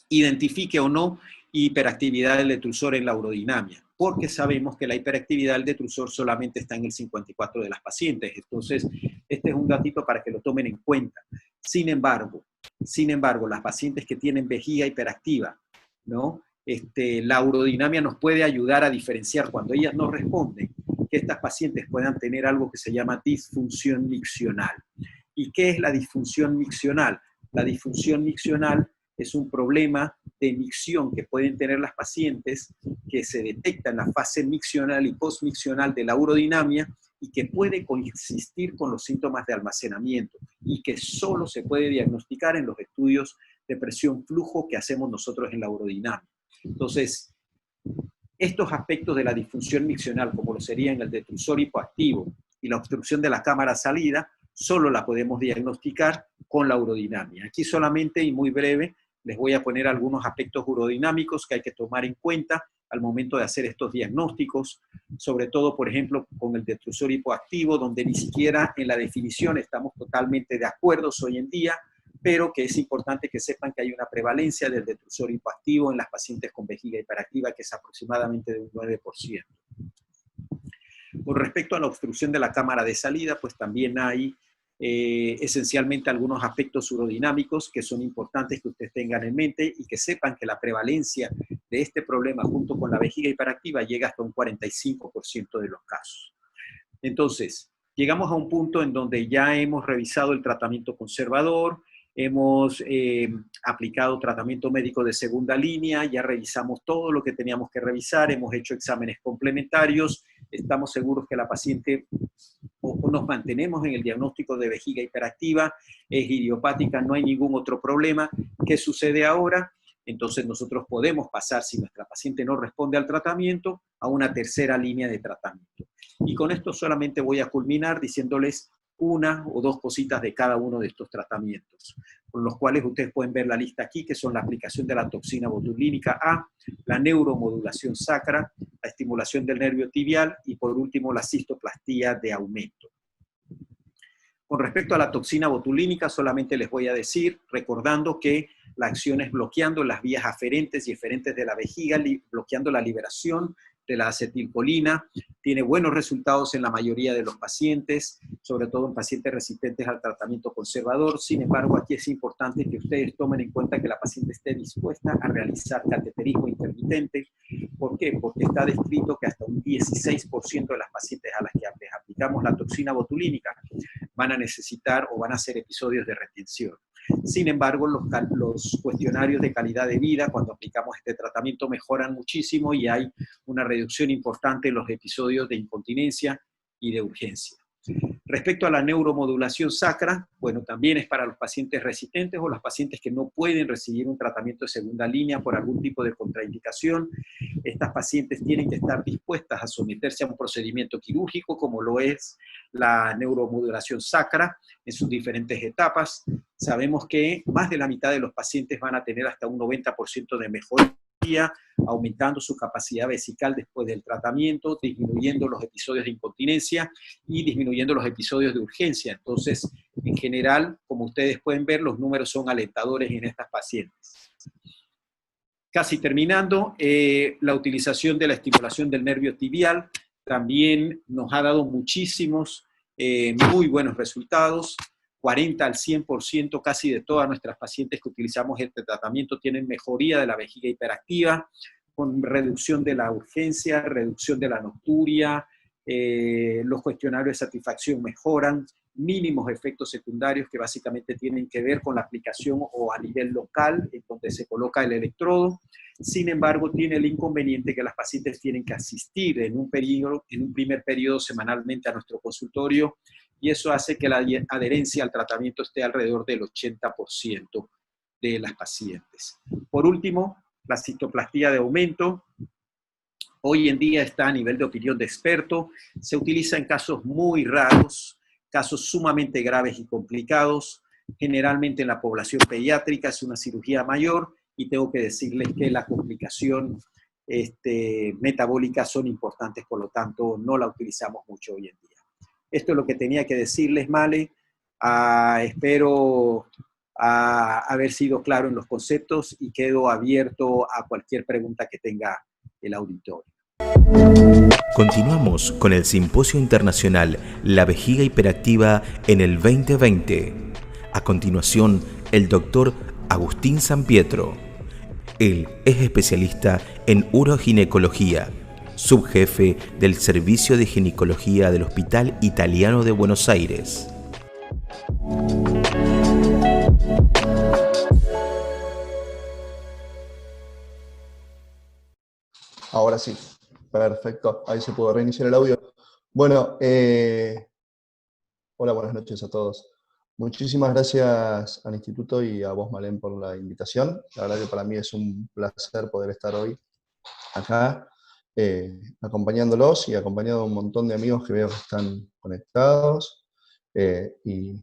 identifique o no hiperactividad del detrusor en la urodinamia, porque sabemos que la hiperactividad del detrusor solamente está en el 54% de las pacientes. Entonces, este es un datito para que lo tomen en cuenta. Sin embargo, las pacientes que tienen vejiga hiperactiva, ¿no? La urodinamia nos puede ayudar a diferenciar cuando ellas no responden, que estas pacientes puedan tener algo que se llama disfunción miccional. ¿Y qué es la disfunción miccional? La disfunción miccional es un problema de micción que pueden tener las pacientes que se detecta en la fase miccional y postmiccional de la urodinamia y que puede coexistir con los síntomas de almacenamiento y que solo se puede diagnosticar en los estudios de presión flujo que hacemos nosotros en la urodinámica. Entonces, estos aspectos de la disfunción miccional, como lo serían el detrusor hipoactivo y la obstrucción de la cámara salida, solo la podemos diagnosticar con la urodinamia. Aquí solamente y muy breve les voy a poner algunos aspectos urodinámicos que hay que tomar en cuenta al momento de hacer estos diagnósticos, sobre todo, por ejemplo, con el detrusor hipoactivo, donde ni siquiera en la definición estamos totalmente de acuerdo hoy en día, pero que es importante que sepan que hay una prevalencia del detrusor hipoactivo en las pacientes con vejiga hiperactiva, que es aproximadamente de un 9%. Con respecto a la obstrucción de la cámara de salida, pues también hay esencialmente algunos aspectos urodinámicos que son importantes que ustedes tengan en mente y que sepan que la prevalencia de este problema junto con la vejiga hiperactiva llega hasta un 45% de los casos. Entonces, llegamos a un punto en donde ya hemos revisado el tratamiento conservador, hemos aplicado tratamiento médico de segunda línea, ya revisamos todo lo que teníamos que revisar, hemos hecho exámenes complementarios, estamos seguros que la paciente o nos mantenemos en el diagnóstico de vejiga hiperactiva, es idiopática, no hay ningún otro problema. ¿Qué sucede ahora? Entonces nosotros podemos pasar, si nuestra paciente no responde al tratamiento, a una tercera línea de tratamiento. Y con esto solamente voy a culminar diciéndoles una o dos cositas de cada uno de estos tratamientos, con los cuales ustedes pueden ver la lista aquí, que son la aplicación de la toxina botulínica A, la neuromodulación sacra, la estimulación del nervio tibial y por último la cistoplastía de aumento. Con respecto a la toxina botulínica, solamente les voy a decir, recordando que la acción es bloqueando las vías aferentes y eferentes de la vejiga, bloqueando la liberación de la acetilcolina, tiene buenos resultados en la mayoría de los pacientes, sobre todo en pacientes resistentes al tratamiento conservador. Sin embargo, aquí es importante que ustedes tomen en cuenta que la paciente esté dispuesta a realizar cateterismo intermitente. ¿Por qué? Porque está descrito que hasta un 16% de las pacientes a las que les aplicamos la toxina botulínica van a necesitar o van a hacer episodios de retención. Sin embargo, los cuestionarios de calidad de vida cuando aplicamos este tratamiento mejoran muchísimo y hay una reducción importante en los episodios de incontinencia y de urgencia. Respecto a la neuromodulación sacra, bueno, también es para los pacientes resistentes o los pacientes que no pueden recibir un tratamiento de segunda línea por algún tipo de contraindicación. Estas pacientes tienen que estar dispuestas a someterse a un procedimiento quirúrgico como lo es la neuromodulación sacra en sus diferentes etapas. Sabemos que más de la mitad de los pacientes van a tener hasta un 90% de mejoría, aumentando su capacidad vesical después del tratamiento, disminuyendo los episodios de incontinencia y disminuyendo los episodios de urgencia. Entonces, en general, como ustedes pueden ver, los números son alentadores en estas pacientes. Casi terminando, la utilización de la estimulación del nervio tibial también nos ha dado muchísimos, muy buenos resultados. 40 al 100% casi de todas nuestras pacientes que utilizamos este tratamiento tienen mejoría de la vejiga hiperactiva, con reducción de la urgencia, reducción de la nocturia, los cuestionarios de satisfacción mejoran, mínimos efectos secundarios que básicamente tienen que ver con la aplicación o a nivel local, en donde se coloca el electrodo. Sin embargo, tiene el inconveniente que las pacientes tienen que asistir en un primer periodo semanalmente a nuestro consultorio, y eso hace que la adherencia al tratamiento esté alrededor del 80% de las pacientes. Por último, la cistoplastía de aumento. Hoy en día está a nivel de opinión de experto, se utiliza en casos muy raros, casos sumamente graves y complicados, generalmente en la población pediátrica, es una cirugía mayor, y tengo que decirles que la complicación metabólica son importantes, por lo tanto no la utilizamos mucho hoy en día. Esto es lo que tenía que decirles, Male. Espero haber sido claro en los conceptos y quedo abierto a cualquier pregunta que tenga el auditorio. Continuamos con el Simposio Internacional La Vejiga Hiperactiva en el 2020. A continuación, el doctor Agustín Sampietro. Él es especialista en uroginecología, subjefe del Servicio de Ginecología del Hospital Italiano de Buenos Aires. Ahora sí, perfecto. Ahí se pudo reiniciar el audio. Bueno, hola, buenas noches a todos. Muchísimas gracias al Instituto y a vos, Malén, por la invitación. La verdad que para mí es un placer poder estar hoy acá, acompañándolos y acompañado de un montón de amigos que veo que están conectados. Y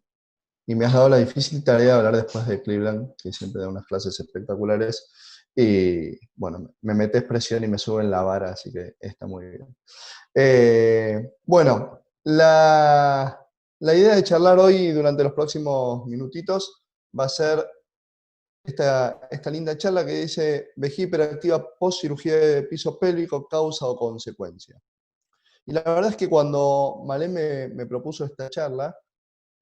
me has dado la difícil tarea de hablar después de Cleveland, que siempre da unas clases espectaculares. Y bueno, me metes presión y me suben la vara, así que está muy bien. Bueno, la idea de charlar hoy durante los próximos minutitos va a ser esta linda charla que dice vejiga hiperactiva post cirugía de piso pélvico, causa o consecuencia. Y la verdad es que cuando Malén me propuso esta charla,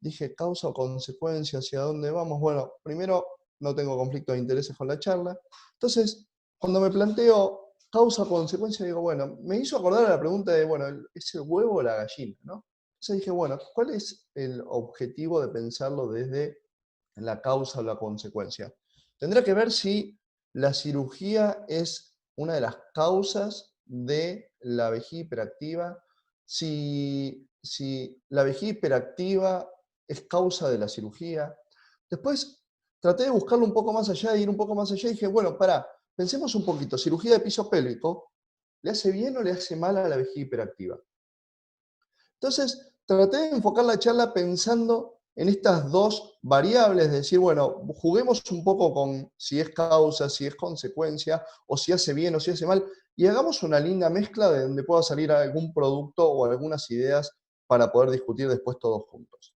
dije causa o consecuencia, ¿hacia dónde vamos? Bueno, primero no tengo conflicto de intereses con la charla. Entonces, cuando me planteo causa o consecuencia, digo, bueno, me hizo acordar a la pregunta de, bueno, ¿es el huevo o la gallina? ¿No? Entonces dije, bueno, ¿cuál es el objetivo de pensarlo desde la causa o la consecuencia? Tendrá que ver si la cirugía es una de las causas de la vejiga hiperactiva, si la vejiga hiperactiva es causa de la cirugía. Después traté de buscarlo un poco más allá, de ir un poco más allá, y dije, bueno, pensemos un poquito, cirugía de piso pélvico, ¿le hace bien o le hace mal a la vejiga hiperactiva? Entonces, traté de enfocar la charla pensando en estas dos variables, de decir, bueno, juguemos un poco con si es causa, si es consecuencia, o si hace bien o si hace mal, y hagamos una linda mezcla de donde pueda salir algún producto o algunas ideas para poder discutir después todos juntos.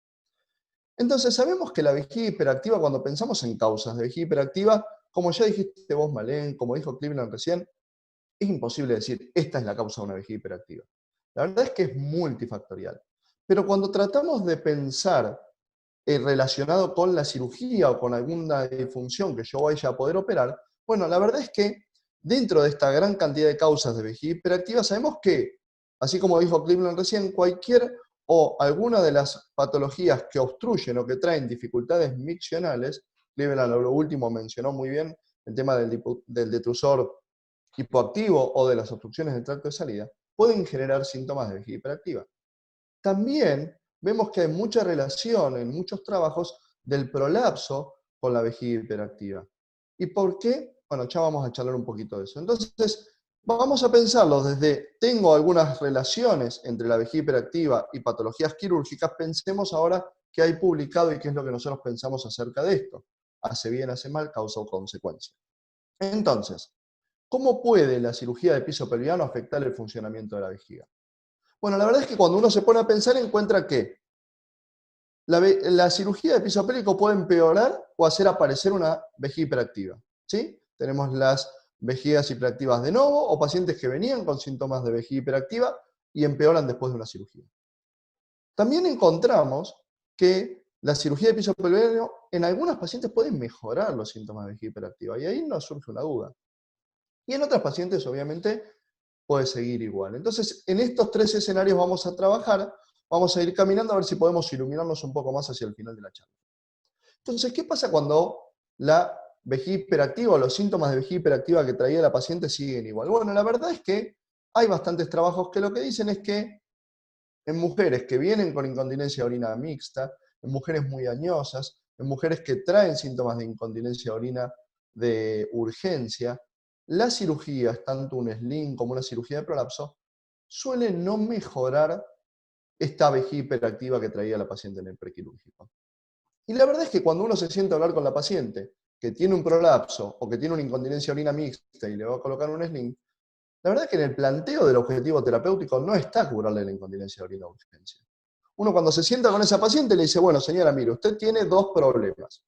Entonces, sabemos que la vejiga hiperactiva, cuando pensamos en causas de vejiga hiperactiva, como ya dijiste vos, Malén, como dijo Cleveland recién, es imposible decir, esta es la causa de una vejiga hiperactiva. La verdad es que es multifactorial. Pero cuando tratamos de pensar relacionado con la cirugía o con alguna disfunción que yo vaya a poder operar, bueno, la verdad es que dentro de esta gran cantidad de causas de vejiga hiperactiva, sabemos que, así como dijo Cleveland recién, cualquier o alguna de las patologías que obstruyen o que traen dificultades miccionales, Cleveland lo último mencionó muy bien, el tema del detrusor hipoactivo o de las obstrucciones del tracto de salida, pueden generar síntomas de vejiga hiperactiva. También vemos que hay mucha relación en muchos trabajos del prolapso con la vejiga hiperactiva. ¿Y por qué? Bueno, ya vamos a charlar un poquito de eso. Entonces, vamos a pensarlo desde, tengo algunas relaciones entre la vejiga hiperactiva y patologías quirúrgicas, pensemos ahora qué hay publicado y qué es lo que nosotros pensamos acerca de esto. ¿Hace bien, hace mal, causa o consecuencia? Entonces, ¿cómo puede la cirugía de piso pelviano afectar el funcionamiento de la vejiga? Bueno, la verdad es que cuando uno se pone a pensar encuentra que la cirugía de piso pélvico puede empeorar o hacer aparecer una vejiga hiperactiva. ¿Sí? Tenemos las vejigas hiperactivas de novo o pacientes que venían con síntomas de vejiga hiperactiva y empeoran después de una cirugía. También encontramos que la cirugía de piso pelviano en algunos pacientes puede mejorar los síntomas de vejiga hiperactiva y ahí nos surge una duda. Y en otros pacientes, obviamente, puede seguir igual. Entonces, en estos tres escenarios vamos a trabajar, vamos a ir caminando a ver si podemos iluminarnos un poco más hacia el final de la charla. Entonces, ¿qué pasa cuando la vejiga hiperactiva o los síntomas de vejiga hiperactiva que traía la paciente siguen igual? Bueno, la verdad es que hay bastantes trabajos que lo que dicen es que en mujeres que vienen con incontinencia de orina mixta, en mujeres muy añosas, en mujeres que traen síntomas de incontinencia de orina de urgencia, las cirugías, tanto un sling como una cirugía de prolapso, suelen no mejorar esta vejiga hiperactiva que traía la paciente en el prequirúrgico. Y la verdad es que cuando uno se sienta a hablar con la paciente que tiene un prolapso o que tiene una incontinencia de orina mixta y le va a colocar un sling, la verdad es que en el planteo del objetivo terapéutico no está curarle la incontinencia de orina de urgencia. Uno cuando se sienta con esa paciente le dice, bueno señora, mire, usted tiene dos problemas.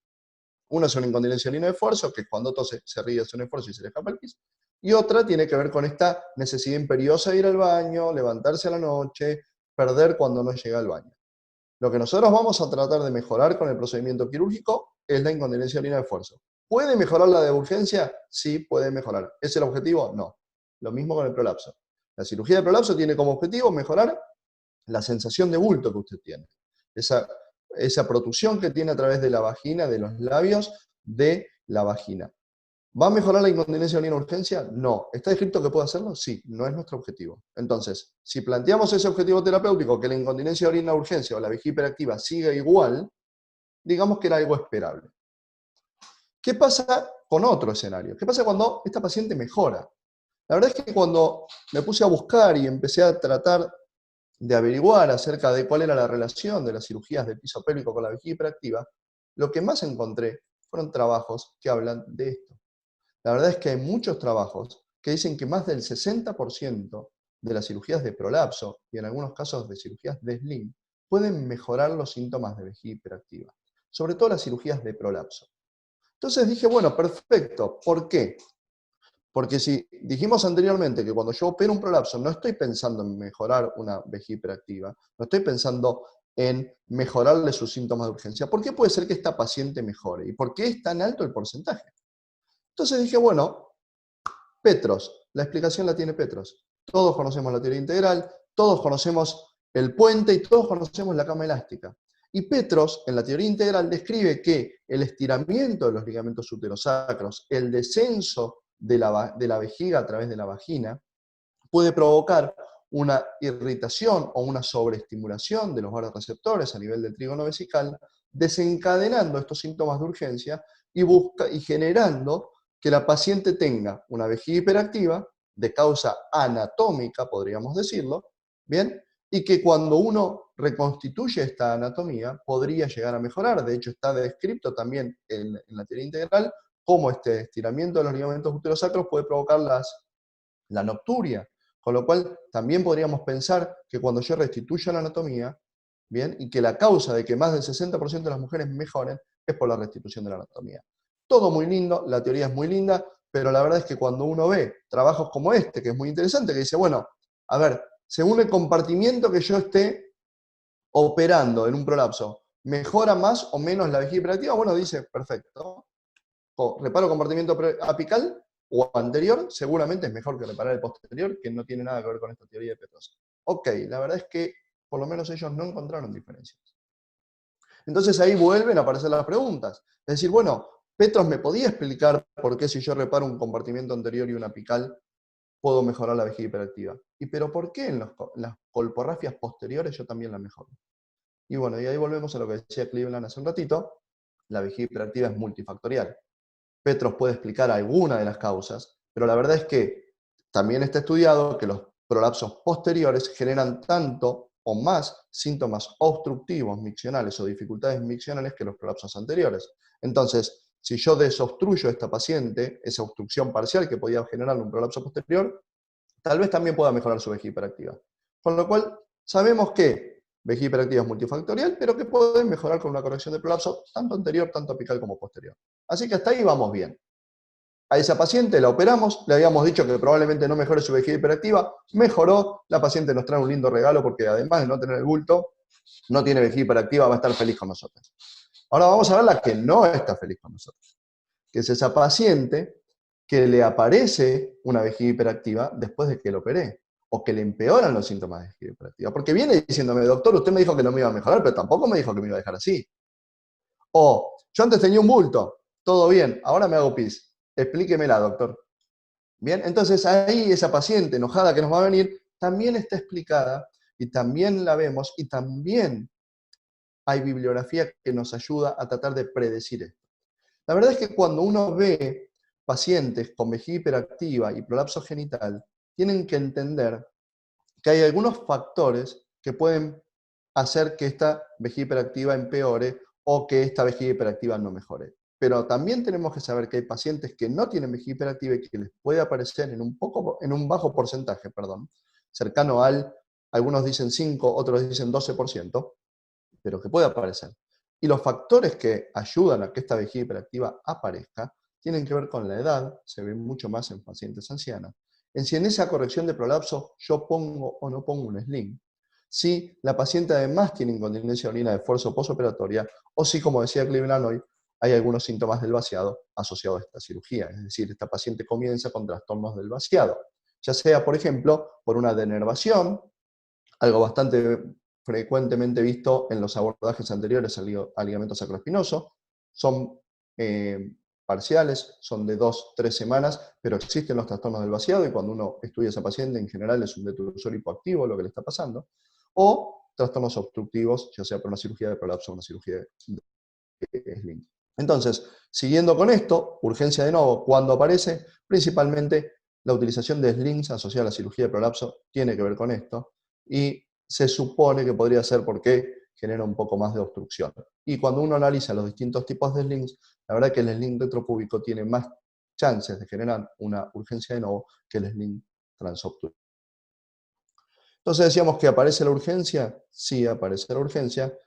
Uno es una incontinencia de orina de esfuerzo, que es cuando tose, se ríe, hace un esfuerzo y se le escapa el pis. Y otra tiene que ver con esta necesidad imperiosa de ir al baño, levantarse a la noche, perder cuando no llega al baño. Lo que nosotros vamos a tratar de mejorar con el procedimiento quirúrgico es la incontinencia de orina de esfuerzo. ¿Puede mejorar la de urgencia? Sí, puede mejorar. ¿Es el objetivo? No. Lo mismo con el prolapso. La cirugía de prolapso tiene como objetivo mejorar la sensación de bulto que usted tiene. Esa protrusión que tiene a través de la vagina, de los labios de la vagina. ¿Va a mejorar la incontinencia de orina urgencia? No. ¿Está escrito que puede hacerlo? Sí, no es nuestro objetivo. Entonces, si planteamos ese objetivo terapéutico, que la incontinencia de orina urgencia o la vejiga hiperactiva siga igual, digamos que era algo esperable. ¿Qué pasa con otro escenario? ¿Qué pasa cuando esta paciente mejora? La verdad es que cuando me puse a buscar y empecé a tratar de averiguar acerca de cuál era la relación de las cirugías del piso pélvico con la vejiga hiperactiva, lo que más encontré fueron trabajos que hablan de esto. La verdad es que hay muchos trabajos que dicen que más del 60% de las cirugías de prolapso y en algunos casos de cirugías de SLIM pueden mejorar los síntomas de vejiga hiperactiva, sobre todo las cirugías de prolapso. Entonces dije, bueno, perfecto, ¿por qué? Porque si dijimos anteriormente que cuando yo opero un prolapso no estoy pensando en mejorar una vejiga hiperactiva, no estoy pensando en mejorarle sus síntomas de urgencia, ¿por qué puede ser que esta paciente mejore? ¿Y por qué es tan alto el porcentaje? Entonces dije, bueno, Petros, la explicación la tiene Petros. Todos conocemos la teoría integral, todos conocemos el puente y todos conocemos la cama elástica. Y Petros, en la teoría integral, describe que el estiramiento de los ligamentos uterosacros, el descenso de la vejiga a través de la vagina, puede provocar una irritación o una sobreestimulación de los vasoreceptores a nivel del trígono vesical, desencadenando estos síntomas de urgencia y generando que la paciente tenga una vejiga hiperactiva de causa anatómica, podríamos decirlo, ¿bien? Y que cuando uno reconstituye esta anatomía podría llegar a mejorar. De hecho, está descrito también en la teoría integral cómo este estiramiento de los ligamentos uterosacros puede provocar la nocturia. Con lo cual, también podríamos pensar que cuando yo restituyo la anatomía, ¿bien? Y que la causa de que más del 60% de las mujeres mejoren es por la restitución de la anatomía. Todo muy lindo, la teoría es muy linda, pero la verdad es que cuando uno ve trabajos como este, que es muy interesante, que dice, bueno, a ver, según el compartimiento que yo esté operando en un prolapso, ¿mejora más o menos la vejiga hiperactiva? Bueno, dice, perfecto. Reparo compartimiento apical o anterior, seguramente es mejor que reparar el posterior, que no tiene nada que ver con esta teoría de Petros. Ok, la verdad es que por lo menos ellos no encontraron diferencias. Entonces ahí vuelven a aparecer las preguntas. Es decir, bueno, Petros me podía explicar por qué si yo reparo un compartimiento anterior y una apical, puedo mejorar la vejiga hiperactiva. Pero ¿por qué en las colporrafias posteriores yo también la mejoro? Y bueno, y ahí volvemos a lo que decía Cleveland hace un ratito, la vejiga hiperactiva es multifactorial. Petros puede explicar alguna de las causas, pero la verdad es que también está estudiado que los prolapsos posteriores generan tanto o más síntomas obstructivos miccionales o dificultades miccionales que los prolapsos anteriores. Entonces, si yo desobstruyo a esta paciente, esa obstrucción parcial que podía generar un prolapso posterior, tal vez también pueda mejorar su vejiga hiperactiva. Con lo cual, sabemos que vejiga hiperactiva es multifactorial, pero que pueden mejorar con una corrección de prolapso tanto anterior, tanto apical como posterior. Así que hasta ahí vamos bien. A esa paciente la operamos, le habíamos dicho que probablemente no mejore su vejiga hiperactiva, mejoró, la paciente nos trae un lindo regalo porque además de no tener el bulto, no tiene vejiga hiperactiva, va a estar feliz con nosotros. Ahora vamos a ver la que no está feliz con nosotros, que es esa paciente que le aparece una vejiga hiperactiva después de que lo operé, o que le empeoran los síntomas de vejiga hiperactiva. Porque viene diciéndome, doctor, usted me dijo que no me iba a mejorar, pero tampoco me dijo que me iba a dejar así. O, yo antes tenía un bulto, todo bien, ahora me hago pis. Explíquemela, doctor. Bien, entonces ahí esa paciente enojada que nos va a venir, también está explicada, y también la vemos, y también hay bibliografía que nos ayuda a tratar de predecir esto. La verdad es que cuando uno ve pacientes con vejiga hiperactiva y prolapso genital, tienen que entender que hay algunos factores que pueden hacer que esta vejiga hiperactiva empeore o que esta vejiga hiperactiva no mejore. Pero también tenemos que saber que hay pacientes que no tienen vejiga hiperactiva y que les puede aparecer en un bajo porcentaje, cercano algunos dicen 5, otros dicen 12%, pero que puede aparecer. Y los factores que ayudan a que esta vejiga hiperactiva aparezca tienen que ver con la edad, se ve mucho más en pacientes ancianas, en si en esa corrección de prolapso yo pongo o no pongo un sling, si la paciente además tiene incontinencia de orina de esfuerzo postoperatoria, o si, como decía Cleveland hoy, hay algunos síntomas del vaciado asociados a esta cirugía. Es decir, esta paciente comienza con trastornos del vaciado, ya sea, por ejemplo, por una denervación, algo bastante frecuentemente visto en los abordajes anteriores al ligamento sacroespinoso. Son parciales, son de 2-3 semanas, pero existen los trastornos del vaciado y cuando uno estudia a esa paciente en general es un detrusor hipoactivo lo que le está pasando, o trastornos obstructivos, ya sea por una cirugía de prolapso o una cirugía de sling. Entonces, siguiendo con esto, urgencia de nuevo, cuando aparece, principalmente la utilización de slings asociada a la cirugía de prolapso tiene que ver con esto, y se supone que podría ser porque genera un poco más de obstrucción. Y cuando uno analiza los distintos tipos de slings, la verdad que el sling retropúbico tiene más chances de generar una urgencia de nuevo que el sling transobtúrico. Entonces decíamos que aparece la urgencia, sí aparece la urgencia.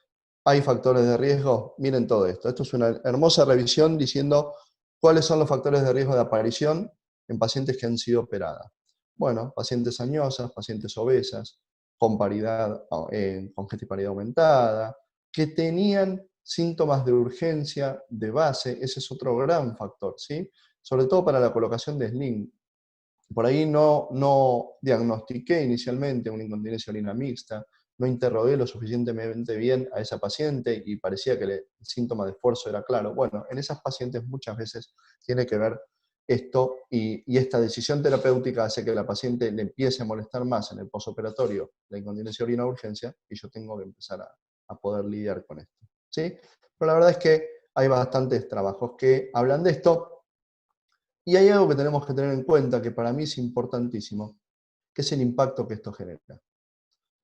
¿Hay factores de riesgo? Miren todo esto. Esto es una hermosa revisión diciendo cuáles son los factores de riesgo de aparición en pacientes que han sido operadas. Bueno, pacientes añosas, pacientes obesas, con paridad, congestión y paridad aumentada, que tenían síntomas de urgencia de base, ese es otro gran factor, ¿sí? Sobre todo para la colocación de sling. Por ahí no diagnostiqué inicialmente una incontinencia urina mixta, no interrogué lo suficientemente bien a esa paciente y parecía que el síntoma de esfuerzo era claro. Bueno, en esas pacientes muchas veces tiene que ver esto y esta decisión terapéutica hace que la paciente le empiece a molestar más en el posoperatorio la incontinencia urina urgencia y yo tengo que empezar a poder lidiar con esto, ¿sí? Pero la verdad es que hay bastantes trabajos que hablan de esto. Y hay algo que tenemos que tener en cuenta, que para mí es importantísimo, que es el impacto que esto genera.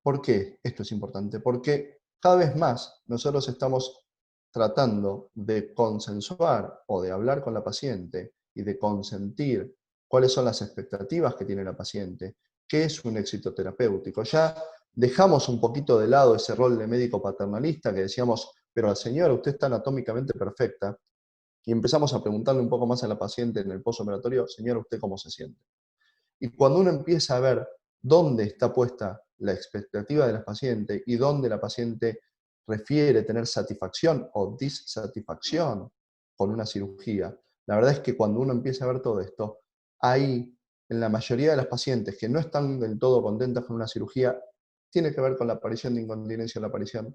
¿Por qué esto es importante? Porque cada vez más nosotros estamos tratando de consensuar o de hablar con la paciente y de consentir cuáles son las expectativas que tiene la paciente, qué es un éxito terapéutico. Ya dejamos un poquito de lado ese rol de médico paternalista que decíamos, pero señora, usted está anatómicamente perfecta, y empezamos a preguntarle un poco más a la paciente en el postoperatorio, señora, ¿usted cómo se siente? Y cuando uno empieza a ver dónde está puesta la expectativa de la paciente y dónde la paciente refiere tener satisfacción o disatisfacción con una cirugía, la verdad es que cuando uno empieza a ver todo esto, ahí, en la mayoría de las pacientes que no están del todo contentas con una cirugía, tiene que ver con la aparición de incontinencia o la aparición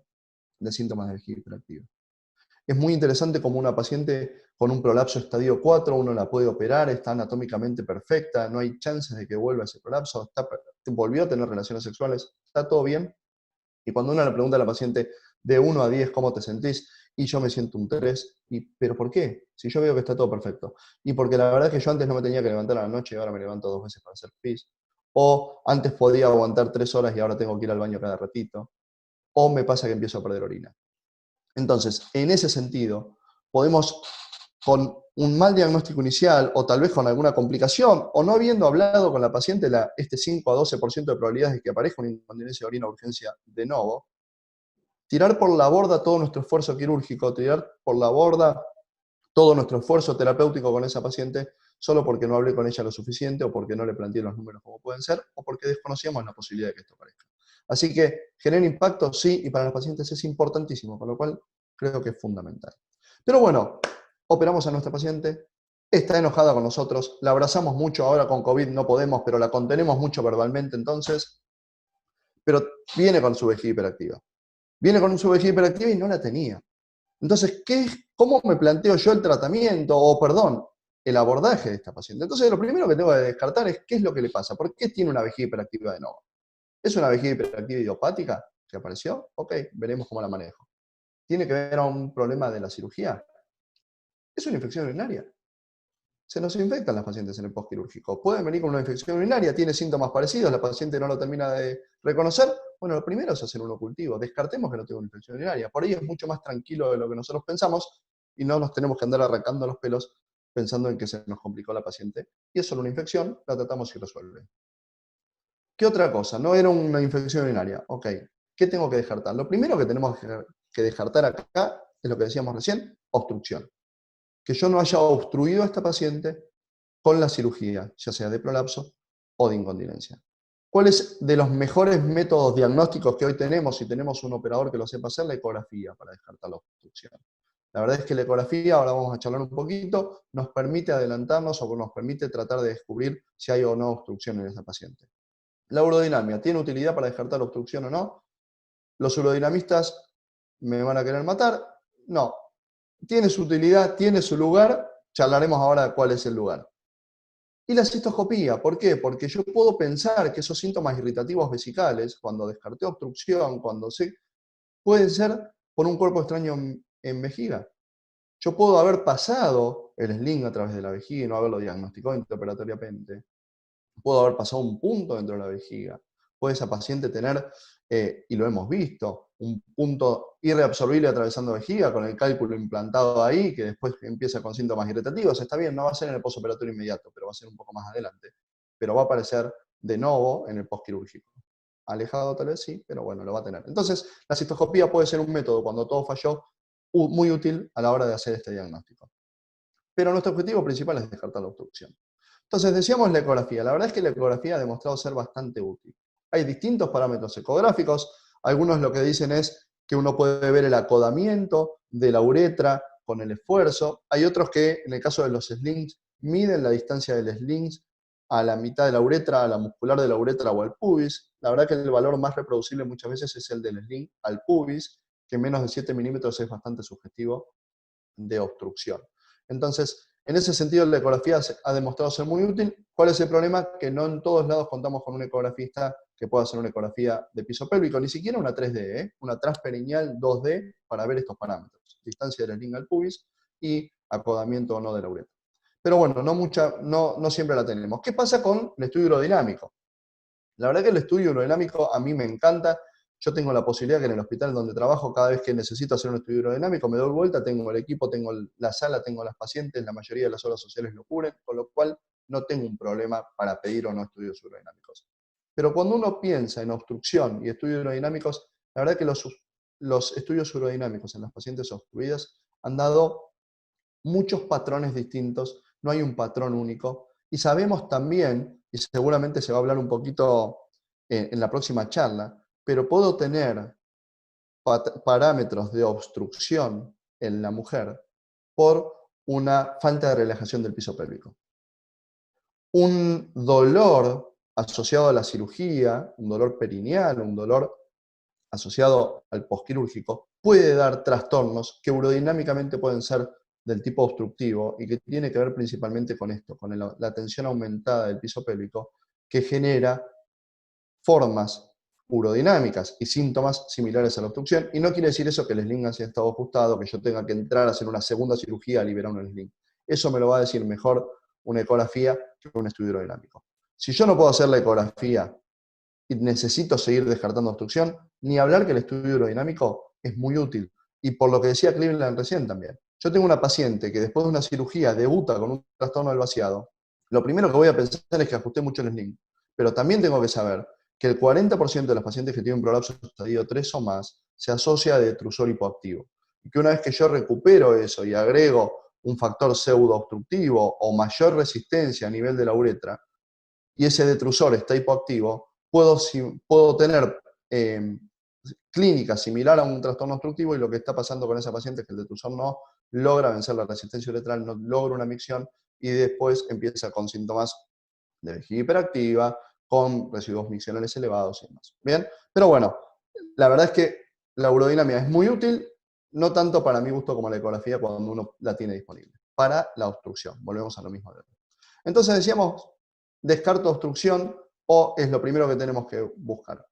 de síntomas de vejiga hiperactiva. Es muy interesante como una paciente con un prolapso estadio 4, uno la puede operar, está anatómicamente perfecta, no hay chances de que vuelva ese prolapso, volvió a tener relaciones sexuales, está todo bien. Y cuando uno le pregunta a la paciente de 1 a 10 cómo te sentís, y yo me siento un 3, ¿pero por qué? Si yo veo que está todo perfecto. Y porque la verdad es que yo antes no me tenía que levantar a la noche y ahora me levanto 2 veces para hacer pis. O antes podía aguantar 3 horas y ahora tengo que ir al baño cada ratito. O me pasa que empiezo a perder orina. Entonces, en ese sentido, podemos, con un mal diagnóstico inicial, o tal vez con alguna complicación, o no habiendo hablado con la paciente este 5 a 12% de probabilidades de que aparezca una incontinencia de orina o urgencia de novo, tirar por la borda todo nuestro esfuerzo quirúrgico, tirar por la borda todo nuestro esfuerzo terapéutico con esa paciente, solo porque no hablé con ella lo suficiente, o porque no le planteé los números como pueden ser, o porque desconocíamos la posibilidad de que esto aparezca. Así que genera impacto, sí, y para los pacientes es importantísimo, con lo cual creo que es fundamental. Pero bueno, operamos a nuestra paciente, está enojada con nosotros, la abrazamos mucho, ahora con COVID no podemos, pero la contenemos mucho verbalmente entonces, pero viene con su vejiga hiperactiva. Viene con su vejiga hiperactiva y no la tenía. Entonces, ¿cómo me planteo yo el tratamiento, o perdón, el abordaje de esta paciente? Entonces, lo primero que tengo que descartar es qué es lo que le pasa, por qué tiene una vejiga hiperactiva de nuevo. ¿Es una vejiga hiperactiva idiopática que apareció? Ok, veremos cómo la manejo. ¿Tiene que ver a un problema de la cirugía? Es una infección urinaria. Se nos infectan las pacientes en el postquirúrgico. Pueden venir con una infección urinaria, tiene síntomas parecidos, la paciente no lo termina de reconocer. Bueno, lo primero es hacer un ocultivo. Descartemos que no tenga una infección urinaria. Por ahí es mucho más tranquilo de lo que nosotros pensamos y no nos tenemos que andar arrancando los pelos pensando en que se nos complicó la paciente. Y es solo una infección, la tratamos y resuelve. ¿Qué otra cosa? No era una infección urinaria. Ok, ¿qué tengo que descartar? Lo primero que tenemos que descartar acá es lo que decíamos recién, obstrucción. Que yo no haya obstruido a esta paciente con la cirugía, ya sea de prolapso o de incontinencia. ¿Cuál es de los mejores métodos diagnósticos que hoy tenemos, si tenemos un operador que lo sepa hacer? La ecografía para descartar la obstrucción. La verdad es que la ecografía, ahora vamos a charlar un poquito, nos permite adelantarnos o nos permite tratar de descubrir si hay o no obstrucción en esta paciente. La urodinamia, ¿tiene utilidad para descartar obstrucción o no? ¿Los urodinamistas me van a querer matar? No. ¿Tiene su utilidad? ¿Tiene su lugar? charlaremos ahora de cuál es el lugar. Y la cistoscopía, ¿por qué? Porque yo puedo pensar que esos síntomas irritativos vesicales, cuando descarté obstrucción, pueden ser por un cuerpo extraño en vejiga. Yo puedo haber pasado el sling a través de la vejiga y no haberlo diagnosticado intraoperatoriamente. Puedo haber pasado un punto dentro de la vejiga. Puede esa paciente tener, y lo hemos visto, un punto irreabsorbible atravesando vejiga con el cálculo implantado ahí, que después empieza con síntomas irritativos. Está bien, no va a ser en el postoperatorio inmediato, pero va a ser un poco más adelante. Pero va a aparecer de nuevo en el postquirúrgico. Alejado tal vez sí, pero bueno, lo va a tener. Entonces, la cistoscopía puede ser un método, cuando todo falló, muy útil a la hora de hacer este diagnóstico. Pero nuestro objetivo principal es descartar la obstrucción. Entonces, decíamos la ecografía. La verdad es que la ecografía ha demostrado ser bastante útil. Hay distintos parámetros ecográficos. Algunos lo que dicen es que uno puede ver el acodamiento de la uretra con el esfuerzo. Hay otros que, en el caso de los slings, miden la distancia del slings a la mitad de la uretra, a la muscular de la uretra o al pubis. La verdad que el valor más reproducible muchas veces es el del sling al pubis, que menos de 7 milímetros es bastante sugestivo de obstrucción. Entonces, en ese sentido, la ecografía ha demostrado ser muy útil. ¿Cuál es el problema? Que no en todos lados contamos con un ecografista que pueda hacer una ecografía de piso pélvico, ni siquiera una 3D, una transperineal 2D para ver estos parámetros. Distancia del sling al pubis y acodamiento o no de la uretra. Pero bueno, no siempre la tenemos. ¿Qué pasa con el estudio hidrodinámico? La verdad que el estudio hidrodinámico a mí me encanta. Yo tengo la posibilidad que en el hospital donde trabajo, cada vez que necesito hacer un estudio hidrodinámico, me doy vuelta, tengo el equipo, tengo la sala, tengo las pacientes, la mayoría de las obras sociales lo cubren, con lo cual no tengo un problema para pedir o no estudios hidrodinámicos. Pero cuando uno piensa en obstrucción y estudios hidrodinámicos, la verdad que los estudios hidrodinámicos en las pacientes obstruidas han dado muchos patrones distintos, no hay un patrón único, y sabemos también, y seguramente se va a hablar un poquito en la próxima charla, pero puedo tener parámetros de obstrucción en la mujer por una falta de relajación del piso pélvico. Un dolor asociado a la cirugía, un dolor perineal, un dolor asociado al posquirúrgico, puede dar trastornos que urodinámicamente pueden ser del tipo obstructivo y que tiene que ver principalmente con esto, con la tensión aumentada del piso pélvico, que genera formas urodinámicas y síntomas similares a la obstrucción. Y no quiere decir eso que el sling haya estado ajustado, que yo tenga que entrar a hacer una segunda cirugía a liberar un sling. Eso me lo va a decir mejor una ecografía que un estudio hidrodinámico. Si yo no puedo hacer la ecografía y necesito seguir descartando obstrucción, ni hablar que el estudio hidrodinámico es muy útil. Y por lo que decía Cleveland recién también. Yo tengo una paciente que después de una cirugía debuta con un trastorno del vaciado. Lo primero que voy a pensar es que ajusté mucho el sling. Pero también tengo que saber que el 40% de las pacientes que tienen prolapso estadio 3 o más se asocia a detrusor hipoactivo. Y que una vez que yo recupero eso y agrego un factor pseudo-obstructivo o mayor resistencia a nivel de la uretra, y ese detrusor está hipoactivo, puedo tener clínica similar a un trastorno obstructivo, y lo que está pasando con esa paciente es que el detrusor no logra vencer la resistencia uretral, no logra una micción, y después empieza con síntomas de vejiga hiperactiva, con residuos miccionales elevados y demás. ¿Bien? Pero bueno, la verdad es que la urodinamia es muy útil, no tanto para mi gusto como la ecografía cuando uno la tiene disponible. Para la obstrucción, volvemos a lo mismo de hoy. Entonces decíamos, descarto obstrucción o es lo primero que tenemos que buscar.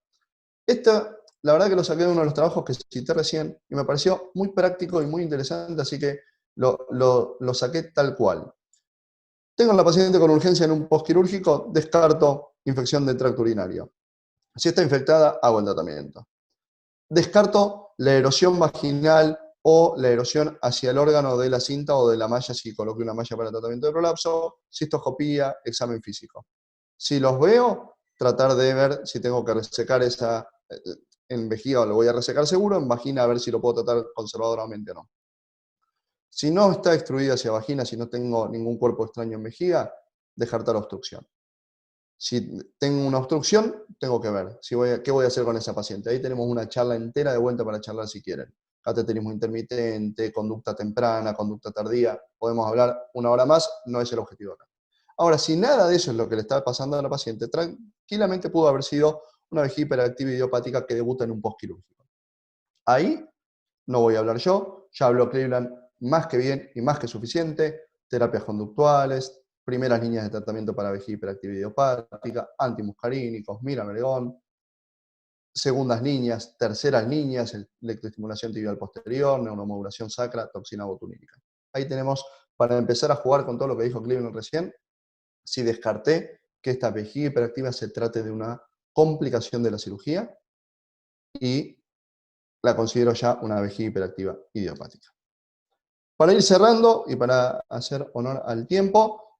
Esta, la verdad que lo saqué de uno de los trabajos que cité recién y me pareció muy práctico y muy interesante, así que lo saqué tal cual. Tengo a la paciente con urgencia en un postquirúrgico, descarto infección del tracto urinario. Si está infectada, hago el tratamiento. Descarto la erosión vaginal o la erosión hacia el órgano de la cinta o de la malla, si coloqué una malla para el tratamiento de prolapso, cistoscopía, examen físico. Si los veo, tratar de ver si tengo que resecar esa, en vejiga lo voy a resecar seguro, en vagina a ver si lo puedo tratar conservadoramente o no. Si no está extruida hacia vagina, si no tengo ningún cuerpo extraño en vejiga, descartar obstrucción. Si tengo una obstrucción, tengo que ver qué voy a hacer con esa paciente. Ahí tenemos una charla entera de vuelta para charlar si quieren. Cateterismo intermitente, conducta temprana, conducta tardía. Podemos hablar una hora más, no es el objetivo acá. Ahora, si nada de eso es lo que le está pasando a la paciente, tranquilamente pudo haber sido una vejiga hiperactiva idiopática que debuta en un postquirúrgico. Ahí no voy a hablar yo, ya habló Cleveland más que bien y más que suficiente. terapias conductuales, primeras líneas de tratamiento para vejiga hiperactiva idiopática, antimuscarínicos, miramergón, segundas líneas, terceras líneas, electroestimulación tibial posterior, neuromodulación sacra, toxina botulínica. Ahí tenemos, para empezar a jugar con todo lo que dijo Cleveland recién, si descarté que esta vejiga hiperactiva se trate de una complicación de la cirugía y la considero ya una vejiga hiperactiva idiopática. Para ir cerrando y para hacer honor al tiempo,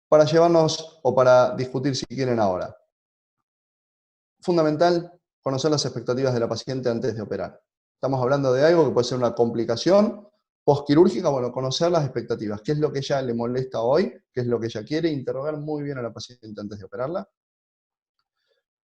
para llevarnos o para discutir si quieren ahora. Fundamental conocer las expectativas de la paciente antes de operar. Estamos hablando de algo que puede ser una complicación postquirúrgica, bueno, conocer las expectativas, qué es lo que ella le molesta hoy, qué es lo que ella quiere, interrogar muy bien a la paciente antes de operarla.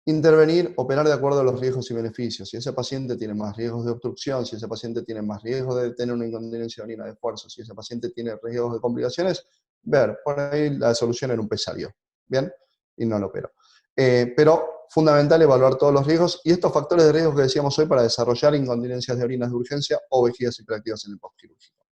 Intervenir, operar de acuerdo a los riesgos y beneficios. Si ese paciente tiene más riesgos de obstrucción, si ese paciente tiene más riesgos de tener una incontinencia de orina de esfuerzo, si ese paciente tiene riesgos de complicaciones, ver, por ahí la solución era un pesario, ¿bien? Y no lo opero. Pero fundamental evaluar todos los riesgos y estos factores de riesgo que decíamos hoy para desarrollar incontinencias de orinas de urgencia o vejigas hiperactivas en el postquirúrgico.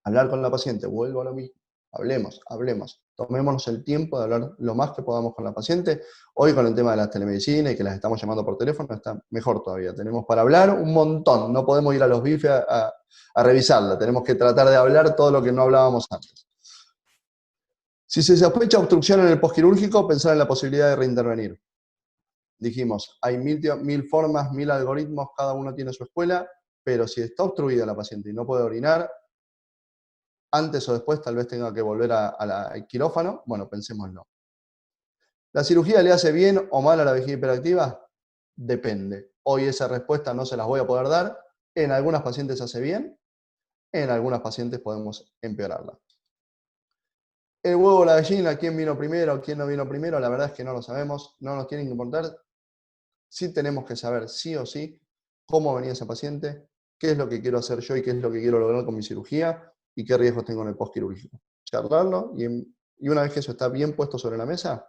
Hablar con la paciente, vuelvo a lo mismo. Hablemos. Tomémonos el tiempo de hablar lo más que podamos con la paciente. Hoy con el tema de la telemedicina y que las estamos llamando por teléfono está mejor todavía. Tenemos para hablar un montón. No podemos ir a los bifes a revisarla. Tenemos que tratar de hablar todo lo que no hablábamos antes. Si se sospecha obstrucción en el postquirúrgico, pensar en la posibilidad de reintervenir. Dijimos, hay mil formas, 1000 algoritmos, cada uno tiene su escuela, pero si está obstruida la paciente y no puede orinar, antes o después tal vez tenga que volver al quirófano, bueno, pensémoslo. ¿La cirugía le hace bien o mal a la vejiga hiperactiva? Depende. Hoy esa respuesta no se las voy a poder dar. En algunas pacientes hace bien, en algunas pacientes podemos empeorarla. El huevo o la gallina, quién vino primero, quién no vino primero, la verdad es que no lo sabemos, no nos tienen que importar. Sí tenemos que saber sí o sí cómo venía esa paciente, qué es lo que quiero hacer yo y qué es lo que quiero lograr con mi cirugía y qué riesgos tengo en el postquirúrgico. Charlarlo y una vez que eso está bien puesto sobre la mesa,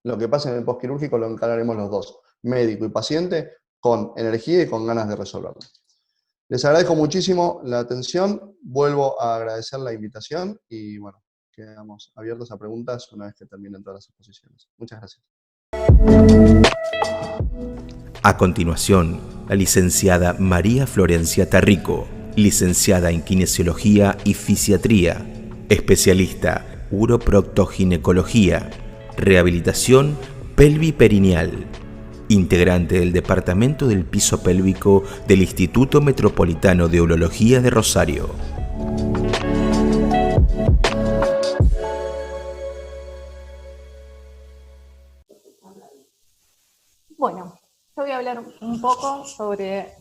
lo que pasa en el postquirúrgico lo encararemos los dos, médico y paciente, con energía y con ganas de resolverlo. Les agradezco muchísimo la atención, vuelvo a agradecer la invitación y bueno, quedamos abiertos a preguntas una vez que terminen todas las exposiciones. Muchas gracias. A continuación, la licenciada María Florencia Tarrico, licenciada en Kinesiología y Fisiatría, especialista uroproctoginecología, rehabilitación pelviperineal, integrante del Departamento del Piso Pélvico del Instituto Metropolitano de Urología de Rosario. Bueno, yo voy a hablar un poco sobre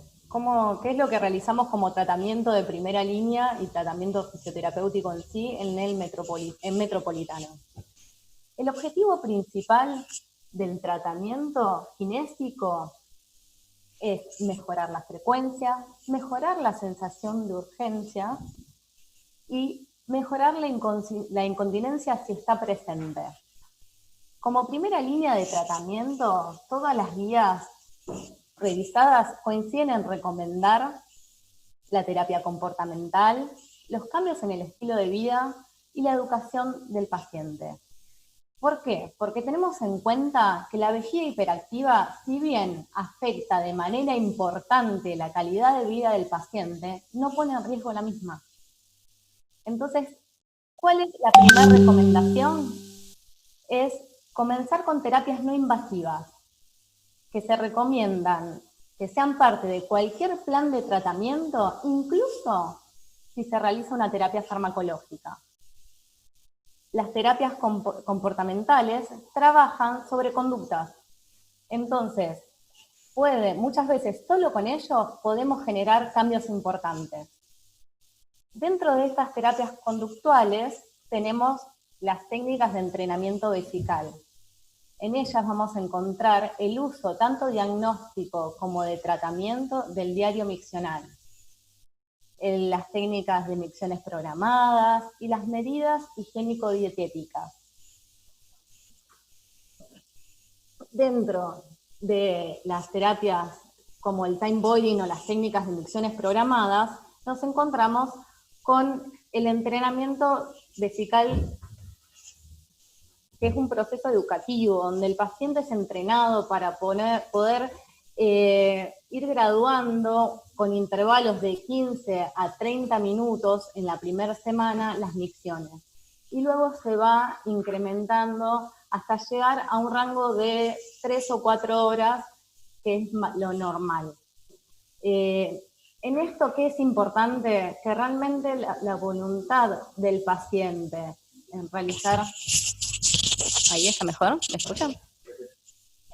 qué es lo que realizamos como tratamiento de primera línea y tratamiento fisioterapéutico en sí en Metropolitano. El objetivo principal del tratamiento kinésico es mejorar la frecuencia, mejorar la sensación de urgencia y mejorar la incontinencia si está presente. Como primera línea de tratamiento, todas las guías revisadas coinciden en recomendar la terapia comportamental, los cambios en el estilo de vida y la educación del paciente. ¿Por qué? Porque tenemos en cuenta que la vejiga hiperactiva, si bien afecta de manera importante la calidad de vida del paciente, no pone en riesgo la misma. Entonces, ¿cuál es la primera recomendación? Es comenzar con terapias no invasivas, que se recomiendan que sean parte de cualquier plan de tratamiento, incluso si se realiza una terapia farmacológica. Las terapias comportamentales trabajan sobre conductas. Entonces, muchas veces solo con ello podemos generar cambios importantes. Dentro de estas terapias conductuales tenemos las técnicas de entrenamiento vesical. En ellas vamos a encontrar el uso tanto diagnóstico como de tratamiento del diario miccional, las técnicas de micciones programadas y las medidas higiénico-dietéticas. Dentro de las terapias como el time boiling o las técnicas de micciones programadas, nos encontramos con el entrenamiento vesical, que es un proceso educativo, donde el paciente es entrenado para poder ir graduando con intervalos de 15 a 30 minutos en la primera semana las micciones. Y luego se va incrementando hasta llegar a un rango de 3 o 4 horas, que es lo normal. En esto, ¿qué es importante? Que realmente la voluntad del paciente en realizar... Ahí está mejor, ¿me escuchan?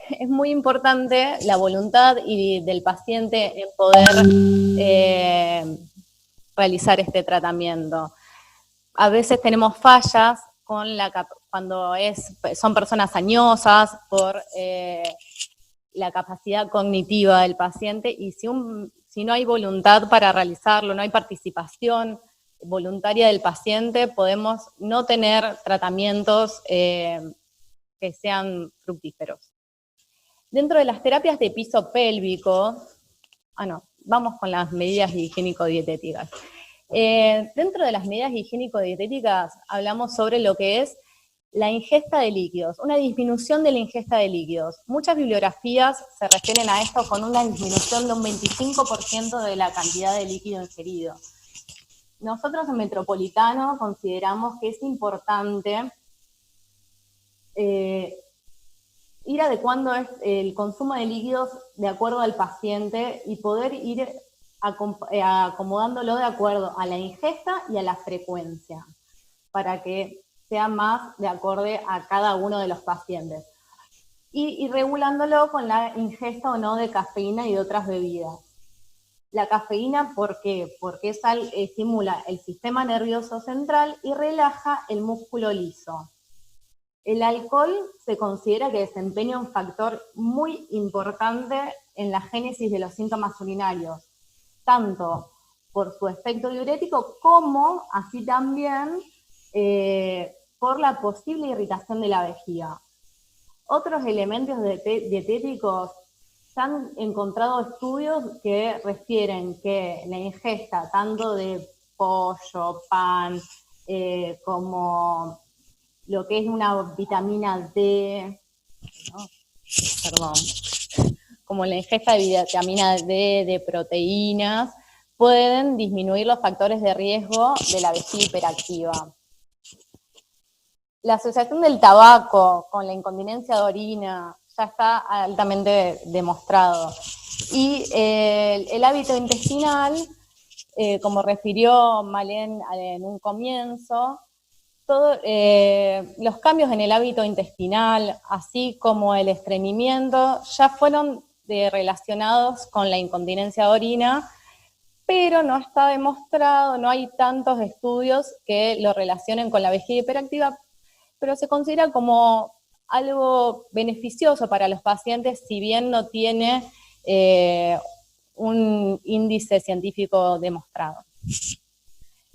Es muy importante la voluntad del paciente en poder realizar este tratamiento. A veces tenemos fallas cuando son personas añosas por la capacidad cognitiva del paciente, y si no hay voluntad para realizarlo, no hay participación voluntaria del paciente, podemos no tener tratamientos que sean fructíferos. Dentro de las terapias de piso pélvico, vamos con las medidas higiénico-dietéticas. Dentro de las medidas higiénico-dietéticas hablamos sobre lo que es la ingesta de líquidos, una disminución de la ingesta de líquidos. Muchas bibliografías se refieren a esto con una disminución de un 25% de la cantidad de líquido ingerido. Nosotros en Metropolitano consideramos que es importante ir adecuando el consumo de líquidos de acuerdo al paciente y poder ir acomodándolo de acuerdo a la ingesta y a la frecuencia, para que sea más de acorde a cada uno de los pacientes. Y regulándolo con la ingesta o no de cafeína y de otras bebidas. La cafeína, ¿por qué? Porque estimula el sistema nervioso central y relaja el músculo liso. El alcohol se considera que desempeña un factor muy importante en la génesis de los síntomas urinarios, tanto por su efecto diurético como así también por la posible irritación de la vejiga. Otros elementos dietéticos, se han encontrado estudios que refieren que la ingesta tanto de pollo, pan, como lo que es una vitamina D, como la ingesta de vitamina D, de proteínas, pueden disminuir los factores de riesgo de la vejiga hiperactiva. La asociación del tabaco con la incontinencia de orina ya está altamente demostrado. Y el hábito intestinal, como refirió Malén en un comienzo, los cambios en el hábito intestinal, así como el estreñimiento, ya fueron relacionados con la incontinencia de orina, pero no está demostrado, no hay tantos estudios que lo relacionen con la vejiga hiperactiva, pero se considera como algo beneficioso para los pacientes, si bien no tiene un índice científico demostrado.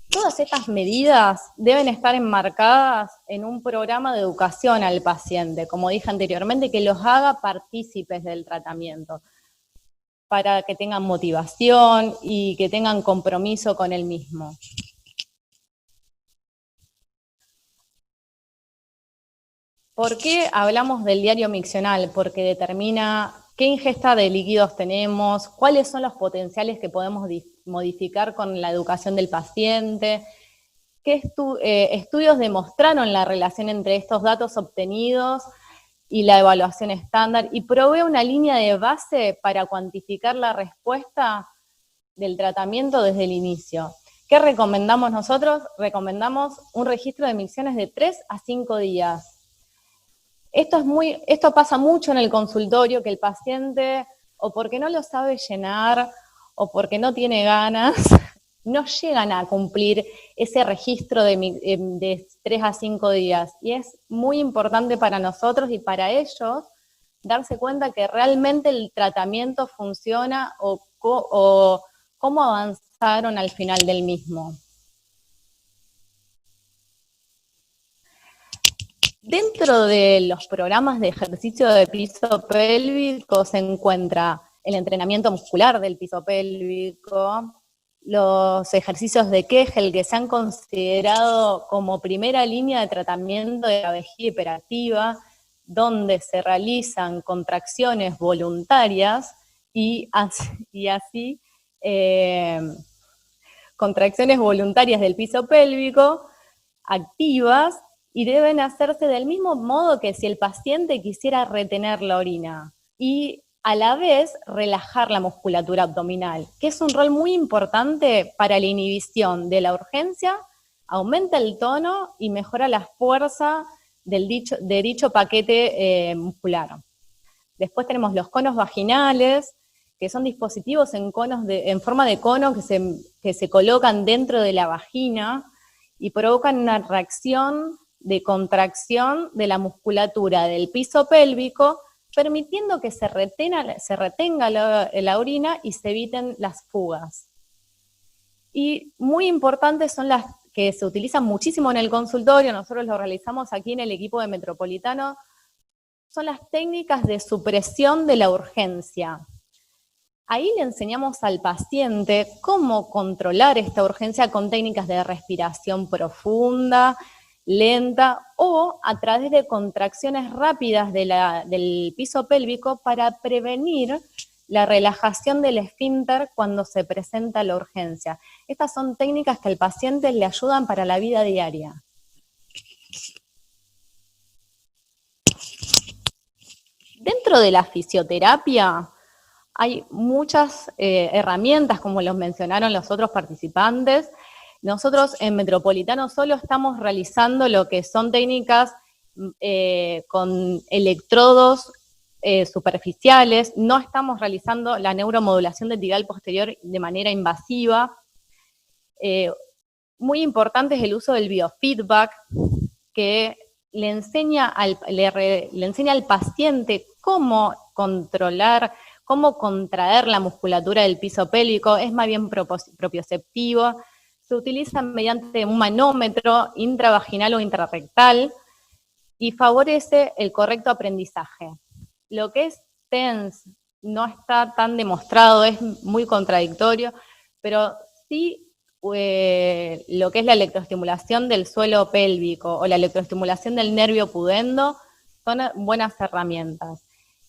Todas estas medidas deben estar enmarcadas en un programa de educación al paciente, como dije anteriormente, que los haga partícipes del tratamiento, para que tengan motivación y que tengan compromiso con el mismo. ¿Por qué hablamos del diario miccional? Porque determina qué ingesta de líquidos tenemos, cuáles son los potenciales que podemos modificar con la educación del paciente, qué estudios demostraron la relación entre estos datos obtenidos y la evaluación estándar, y provee una línea de base para cuantificar la respuesta del tratamiento desde el inicio. ¿Qué recomendamos nosotros? Recomendamos un registro de micciones de 3 a 5 días. Esto pasa mucho en el consultorio, que el paciente, o porque no lo sabe llenar, o porque no tiene ganas, no llegan a cumplir ese registro de 3 a 5 días. Y es muy importante para nosotros y para ellos darse cuenta que realmente el tratamiento funciona o cómo avanzaron al final del mismo. Dentro de los programas de ejercicio de piso pélvico se encuentra el entrenamiento muscular del piso pélvico los ejercicios de Kegel, que se han considerado como primera línea de tratamiento de la vejiga hiperactiva, donde se realizan contracciones voluntarias y así contracciones voluntarias del piso pélvico activas, y deben hacerse del mismo modo que si el paciente quisiera retener la orina, y a la vez relajar la musculatura abdominal, que es un rol muy importante para la inhibición de la urgencia, aumenta el tono y mejora la fuerza de dicho paquete muscular. Después tenemos los conos vaginales, que son dispositivos en forma de cono que se colocan dentro de la vagina y provocan una reacción de contracción de la musculatura del piso pélvico, permitiendo que se retenga la orina y se eviten las fugas. Y muy importantes son las que se utilizan muchísimo en el consultorio, nosotros lo realizamos aquí en el equipo de Metropolitano, son las técnicas de supresión de la urgencia. Ahí le enseñamos al paciente cómo controlar esta urgencia con técnicas de respiración profunda, lenta, o a través de contracciones rápidas del piso pélvico para prevenir la relajación del esfínter cuando se presenta la urgencia. Estas son técnicas que al paciente le ayudan para la vida diaria. Dentro de la fisioterapia hay muchas herramientas, como los mencionaron los otros participantes. Nosotros en Metropolitano solo estamos realizando lo que son técnicas con electrodos superficiales, no estamos realizando la neuromodulación del tibial posterior de manera invasiva. Muy importante es el uso del biofeedback, que le enseña al paciente cómo controlar, cómo contraer la musculatura del piso pélvico, es más bien propioceptivo. Se utiliza mediante un manómetro intravaginal o intrarrectal y favorece el correcto aprendizaje. Lo que es TENS no está tan demostrado, es muy contradictorio, pero sí lo que es la electroestimulación del suelo pélvico o la electroestimulación del nervio pudendo son buenas herramientas.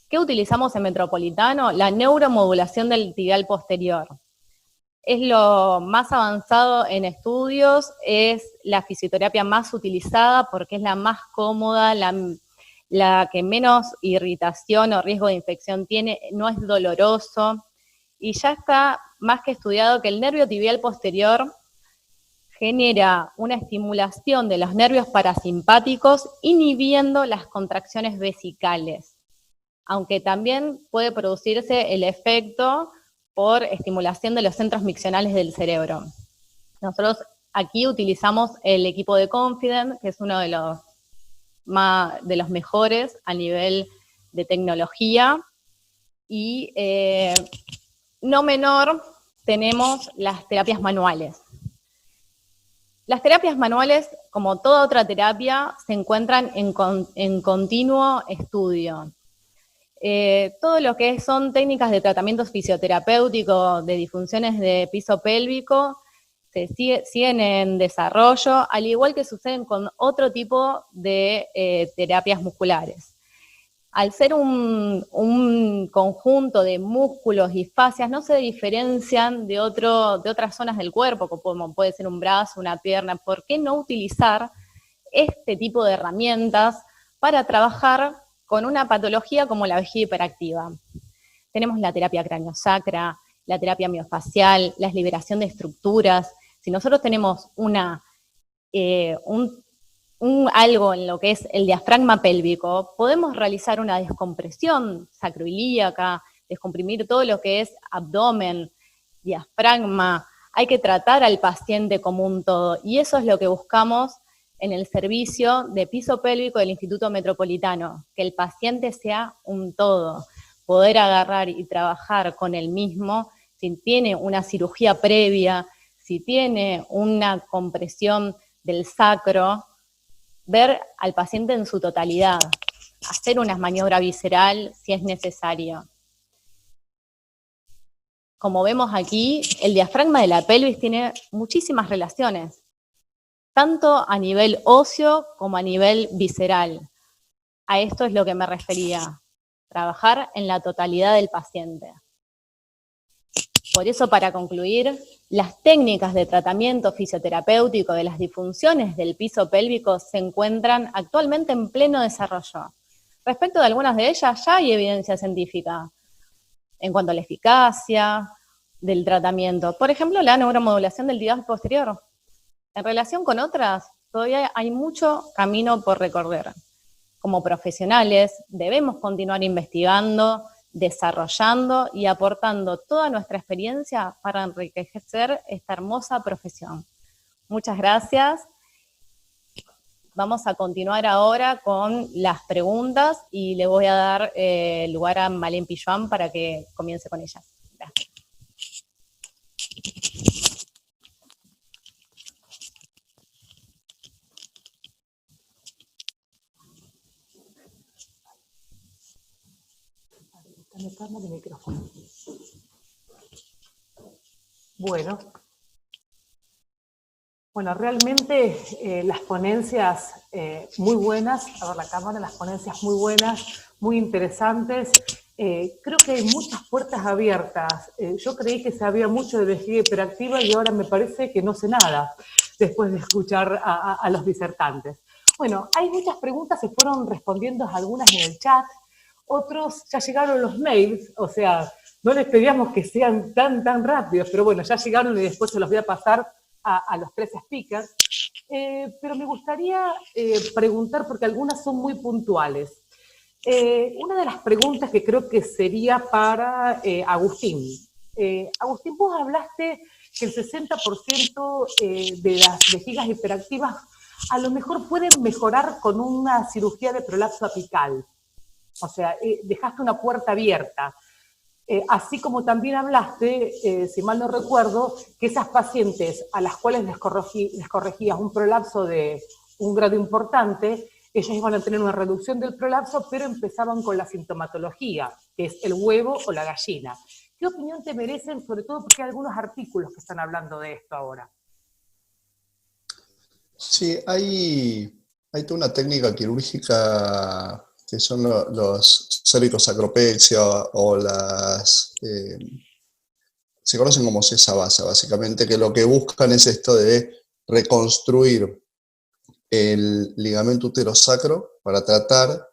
¿Qué utilizamos en Metropolitano? La neuromodulación del tibial posterior. Es lo más avanzado en estudios, es la fisioterapia más utilizada porque es la más cómoda, la que menos irritación o riesgo de infección tiene, no es doloroso, y ya está más que estudiado que el nervio tibial posterior genera una estimulación de los nervios parasimpáticos inhibiendo las contracciones vesicales, aunque también puede producirse el efecto por estimulación de los centros miccionales del cerebro. Nosotros aquí utilizamos el equipo de Confident, que es uno de los mejores a nivel de tecnología, y no menor tenemos las terapias manuales. Las terapias manuales, como toda otra terapia, se encuentran en continuo estudio. Todo lo que son técnicas de tratamiento fisioterapéutico de disfunciones de piso pélvico siguen en desarrollo, al igual que suceden con otro tipo de terapias musculares. Al ser un conjunto de músculos y fascias, no se diferencian de otras zonas del cuerpo, como puede ser un brazo, una pierna. ¿Por qué no utilizar este tipo de herramientas para trabajar con una patología como la vejiga hiperactiva? Tenemos la terapia craniosacra, la terapia miofacial, la liberación de estructuras. Si nosotros tenemos algo en lo que es el diafragma pélvico, podemos realizar una descompresión sacroilíaca, descomprimir todo lo que es abdomen, diafragma. Hay que tratar al paciente como un todo, y eso es lo que buscamos en el servicio de piso pélvico del Instituto Metropolitano, que el paciente sea un todo, poder agarrar y trabajar con él mismo, si tiene una cirugía previa, si tiene una compresión del sacro, ver al paciente en su totalidad, hacer una maniobra visceral si es necesario. Como vemos aquí, el diafragma de la pelvis tiene muchísimas relaciones, tanto a nivel óseo como a nivel visceral. A esto es lo que me refería, trabajar en la totalidad del paciente. Por eso, para concluir, las técnicas de tratamiento fisioterapéutico de las disfunciones del piso pélvico se encuentran actualmente en pleno desarrollo. Respecto de algunas de ellas, ya hay evidencia científica en cuanto a la eficacia del tratamiento. Por ejemplo, la neuromodulación del diástolo posterior. En relación con otras, todavía hay mucho camino por recorrer. Como profesionales, debemos continuar investigando, desarrollando y aportando toda nuestra experiencia para enriquecer esta hermosa profesión. Muchas gracias. Vamos a continuar ahora con las preguntas y le voy a dar lugar a Malén Pilluan para que comience con ellas. Gracias. Bueno, realmente las ponencias muy buenas, a ver la cámara, las ponencias muy buenas, muy interesantes. Creo que hay muchas puertas abiertas. Yo creí que sabía mucho de vejiga hiperactiva y ahora me parece que no sé nada, después de escuchar a los disertantes. Bueno, hay muchas preguntas, se fueron respondiendo algunas en el chat, otros ya llegaron los mails, o sea, no les pedíamos que sean tan rápidos, pero bueno, ya llegaron y después se los voy a pasar a los tres speakers. Pero me gustaría preguntar, porque algunas son muy puntuales. Una de las preguntas que creo que sería para Agustín. Agustín, vos hablaste que el 60% de las vejigas hiperactivas a lo mejor pueden mejorar con una cirugía de prolapso apical. O sea, dejaste una puerta abierta. Así como también hablaste, si mal no recuerdo, que esas pacientes a las cuales les corregías un prolapso de un grado importante, ellas iban a tener una reducción del prolapso, pero empezaban con la sintomatología, que es el huevo o la gallina. ¿Qué opinión te merecen, sobre todo porque hay algunos artículos que están hablando de esto ahora? Sí, hay toda una técnica quirúrgica que son los cervicosacropexia o las... se conocen como cesa basa, básicamente, que lo que buscan es esto de reconstruir el ligamento uterosacro para tratar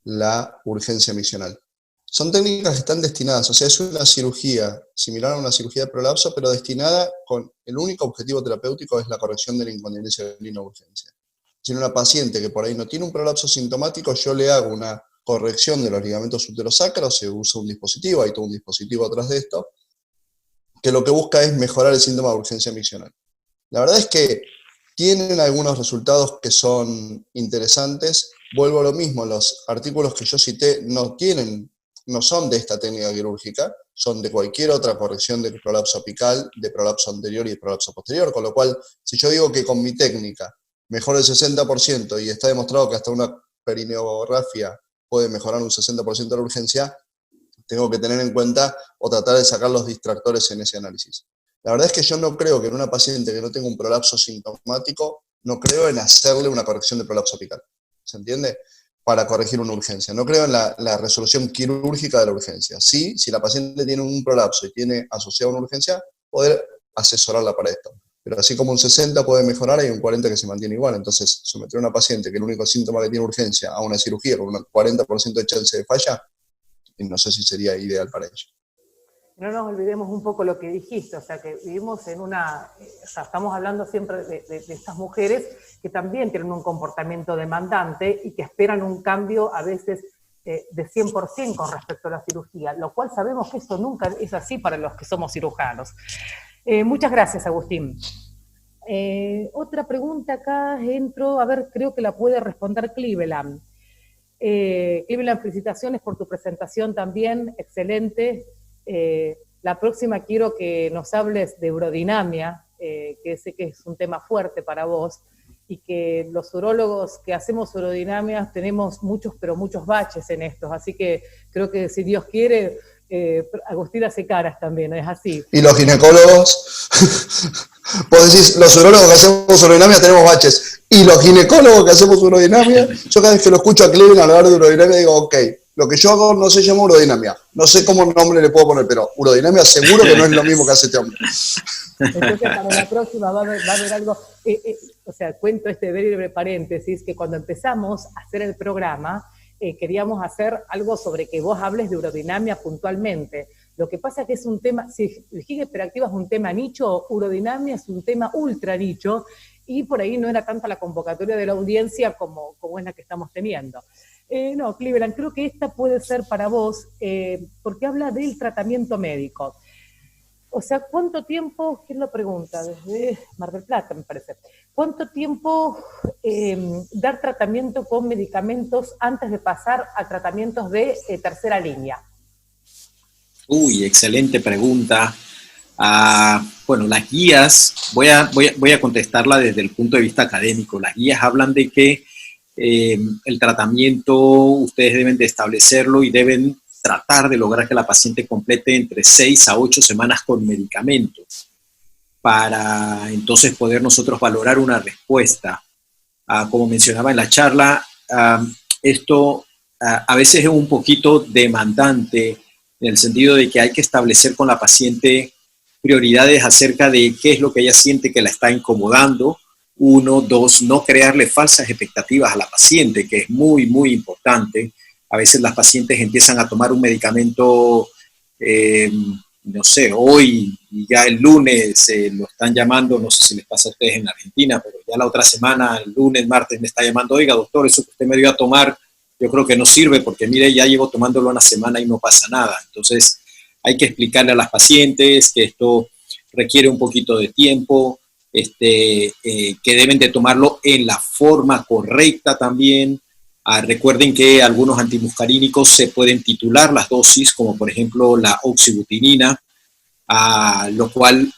la urgencia misional. Son técnicas que están destinadas, o sea, es una cirugía similar a una cirugía de prolapso, pero destinada con el único objetivo terapéutico es la corrección de la incontinencia urinaria urgencia. Si en una paciente que por ahí no tiene un prolapso sintomático, yo le hago una corrección de los ligamentos uterosacros, se usa un dispositivo, hay todo un dispositivo atrás de esto, que lo que busca es mejorar el síntoma de urgencia miccional. La verdad es que tienen algunos resultados que son interesantes. Vuelvo a lo mismo, los artículos que yo cité no son de esta técnica quirúrgica, son de cualquier otra corrección de prolapso apical, de prolapso anterior y de prolapso posterior, con lo cual, si yo digo que con mi técnica mejora el 60% y está demostrado que hasta una perineografía puede mejorar un 60% de la urgencia, tengo que tener en cuenta o tratar de sacar los distractores en ese análisis. La verdad es que yo no creo que en una paciente que no tenga un prolapso sintomático, no creo en hacerle una corrección de prolapso apical. ¿Se entiende? Para corregir una urgencia. No creo en la resolución quirúrgica de la urgencia. Sí, si la paciente tiene un prolapso y tiene asociado una urgencia, poder asesorarla para esto. Pero así como un 60 puede mejorar, hay un 40 que se mantiene igual. Entonces, someter a una paciente que el único síntoma que tiene urgencia a una cirugía con un 40% de chance de falla, y no sé si sería ideal para ella. No nos olvidemos un poco lo que dijiste, o sea, que vivimos en una... O sea, estamos hablando siempre de estas mujeres que también tienen un comportamiento demandante y que esperan un cambio a veces de 100% con respecto a la cirugía, lo cual sabemos que eso nunca es así para los que somos cirujanos. Muchas gracias, Agustín. Otra pregunta acá, a ver, creo que la puede responder Cleveland. Cleveland, felicitaciones por tu presentación también, excelente. La próxima quiero que nos hables de urodinamia, que sé que es un tema fuerte para vos, y que los urólogos que hacemos urodinamia tenemos muchos, pero muchos baches en estos, así que creo que si Dios quiere, Agustín hace caras también, es así. Y los ginecólogos, vos decís, los urólogos que hacemos urodinamia tenemos baches. Y los ginecólogos que hacemos urodinamia, yo cada vez que lo escucho a Cleveland hablar de urodinamia digo, ok, lo que yo hago no se llama urodinamia. No sé cómo nombre le puedo poner, pero urodinamia seguro que no es lo mismo que hace este hombre. Entonces, para la próxima va a haber algo, o sea, cuento este breve paréntesis, que cuando empezamos a hacer el programa, queríamos hacer algo sobre que vos hables de urodinamia puntualmente. Lo que pasa es que es un tema, si vejiga hiperactiva es un tema nicho, urodinamia es un tema ultra nicho, y por ahí no era tanta la convocatoria de la audiencia como es la que estamos teniendo. No, Cleveland, creo que esta puede ser para vos, porque habla del tratamiento médico. O sea, ¿cuánto tiempo? ¿Quién lo pregunta? Desde Mar del Plata, me parece. ¿Cuánto tiempo dar tratamiento con medicamentos antes de pasar a tratamientos de tercera línea? Uy, excelente pregunta. Bueno, las guías, voy a contestarla desde el punto de vista académico. Las guías hablan de que el tratamiento ustedes deben de establecerlo y deben tratar de lograr que la paciente complete entre 6 a 8 semanas con medicamentos para entonces poder nosotros valorar una respuesta. Como mencionaba en la charla, esto a veces es un poquito demandante en el sentido de que hay que establecer con la paciente prioridades acerca de qué es lo que ella siente que la está incomodando. 1, 2, no crearle falsas expectativas a la paciente, que es muy, muy importante. A veces las pacientes empiezan a tomar un medicamento, no sé, hoy y ya el lunes lo están llamando, no sé si les pasa a ustedes en Argentina, pero ya la otra semana, el lunes, martes, me está llamando, oiga, doctor, eso que usted me dio a tomar, yo creo que no sirve porque mire, ya llevo tomándolo una semana y no pasa nada. Entonces hay que explicarle a las pacientes que esto requiere un poquito de tiempo, que deben de tomarlo en la forma correcta también. Recuerden que algunos antimuscarínicos se pueden titular las dosis, como por ejemplo la oxibutinina, lo cual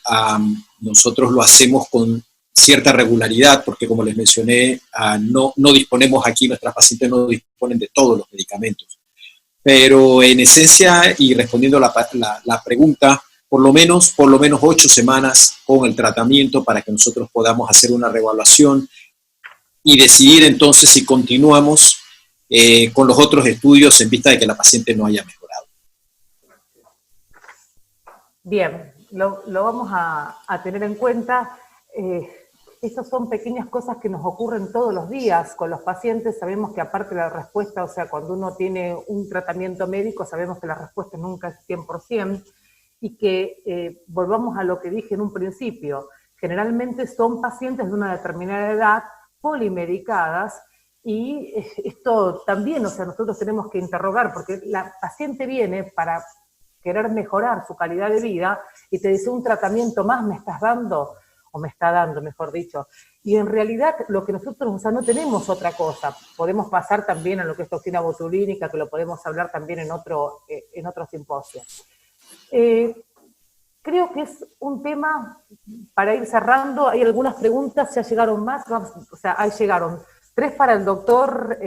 nosotros lo hacemos con cierta regularidad, porque como les mencioné, no disponemos aquí, nuestras pacientes no disponen de todos los medicamentos. Pero en esencia, y respondiendo a la pregunta, por lo menos 8 semanas con el tratamiento para que nosotros podamos hacer una reevaluación y decidir entonces si continuamos con los otros estudios en vista de que la paciente no haya mejorado. Bien, lo vamos a tener en cuenta. Estas son pequeñas cosas que nos ocurren todos los días con los pacientes. Sabemos que aparte de la respuesta, o sea, cuando uno tiene un tratamiento médico, sabemos que la respuesta nunca es 100%, y que volvamos a lo que dije en un principio, generalmente son pacientes de una determinada edad, polimedicadas, y esto también, o sea, nosotros tenemos que interrogar, porque la paciente viene para querer mejorar su calidad de vida, y te dice, un tratamiento más me estás dando, o me está dando, mejor dicho, y en realidad lo que nosotros, o sea, no tenemos otra cosa. Podemos pasar también a lo que es toxina botulínica, que lo podemos hablar también en otro simposio. Creo que es un tema para ir cerrando. Hay algunas preguntas, ya llegaron más, o sea, ahí llegaron 3 para el doctor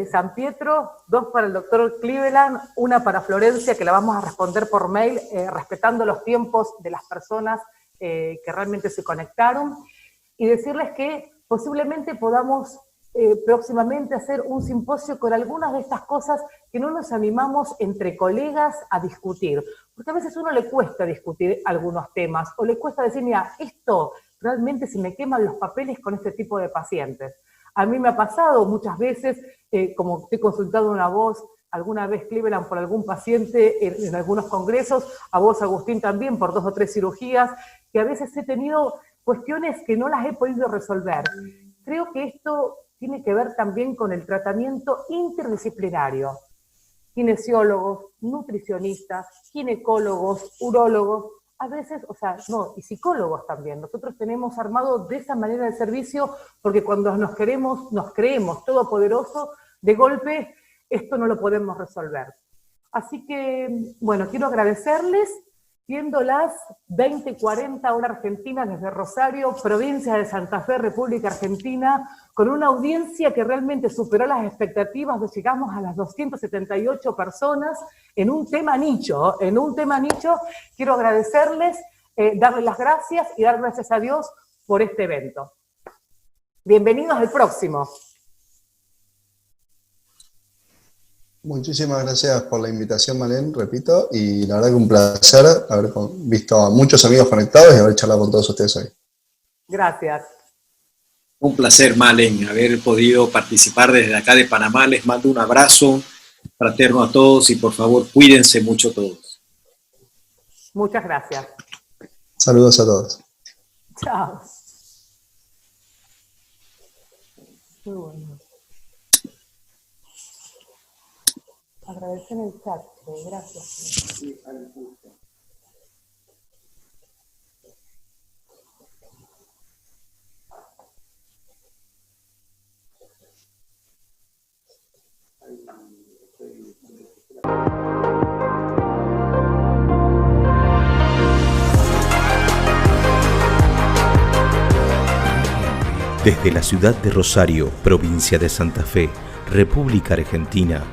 San Pietro, 2 para el doctor Cleveland, 1 para Florencia, que la vamos a responder por mail, respetando los tiempos de las personas que realmente se conectaron, y decirles que posiblemente podamos próximamente hacer un simposio con algunas de estas cosas que no nos animamos entre colegas a discutir, porque a veces a uno le cuesta discutir algunos temas, o le cuesta decir, mira, esto realmente se me queman los papeles con este tipo de pacientes. A mí me ha pasado muchas veces, como te he consultado una voz, alguna vez Cleveland por algún paciente en algunos congresos, a vos Agustín también por 2 o 3 cirugías, que a veces he tenido cuestiones que no las he podido resolver. Creo que esto tiene que ver también con el tratamiento interdisciplinario. Kinesiólogos, nutricionistas, ginecólogos, urólogos, a veces, o sea, no, y psicólogos también. Nosotros tenemos armado de esa manera el servicio, porque cuando nos creemos todopoderosos, de golpe esto no lo podemos resolver. Así que, bueno, quiero agradecerles siendo las 20:40 hora argentina desde Rosario, provincia de Santa Fe, República Argentina, con una audiencia que realmente superó las expectativas, llegamos a las 278 personas en un tema nicho. Quiero agradecerles, darles las gracias y dar gracias a Dios por este evento. Bienvenidos al próximo. Muchísimas gracias por la invitación, Malén, repito, y la verdad que un placer haber visto a muchos amigos conectados y haber charlado con todos ustedes hoy. Gracias. Un placer, Malén, haber podido participar desde acá de Panamá. Les mando un abrazo fraterno a todos y por favor cuídense mucho todos. Muchas gracias. Saludos a todos. Chao. Muy bueno. Agradecer el chat, gracias. Desde la ciudad de Rosario, provincia de Santa Fe, República Argentina,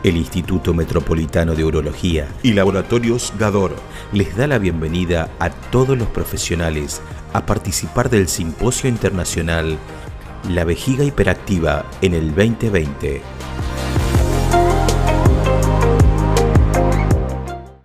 el Instituto Metropolitano de Urología y Laboratorios Gador les da la bienvenida a todos los profesionales a participar del Simposio Internacional La Vejiga Hiperactiva en el 2020.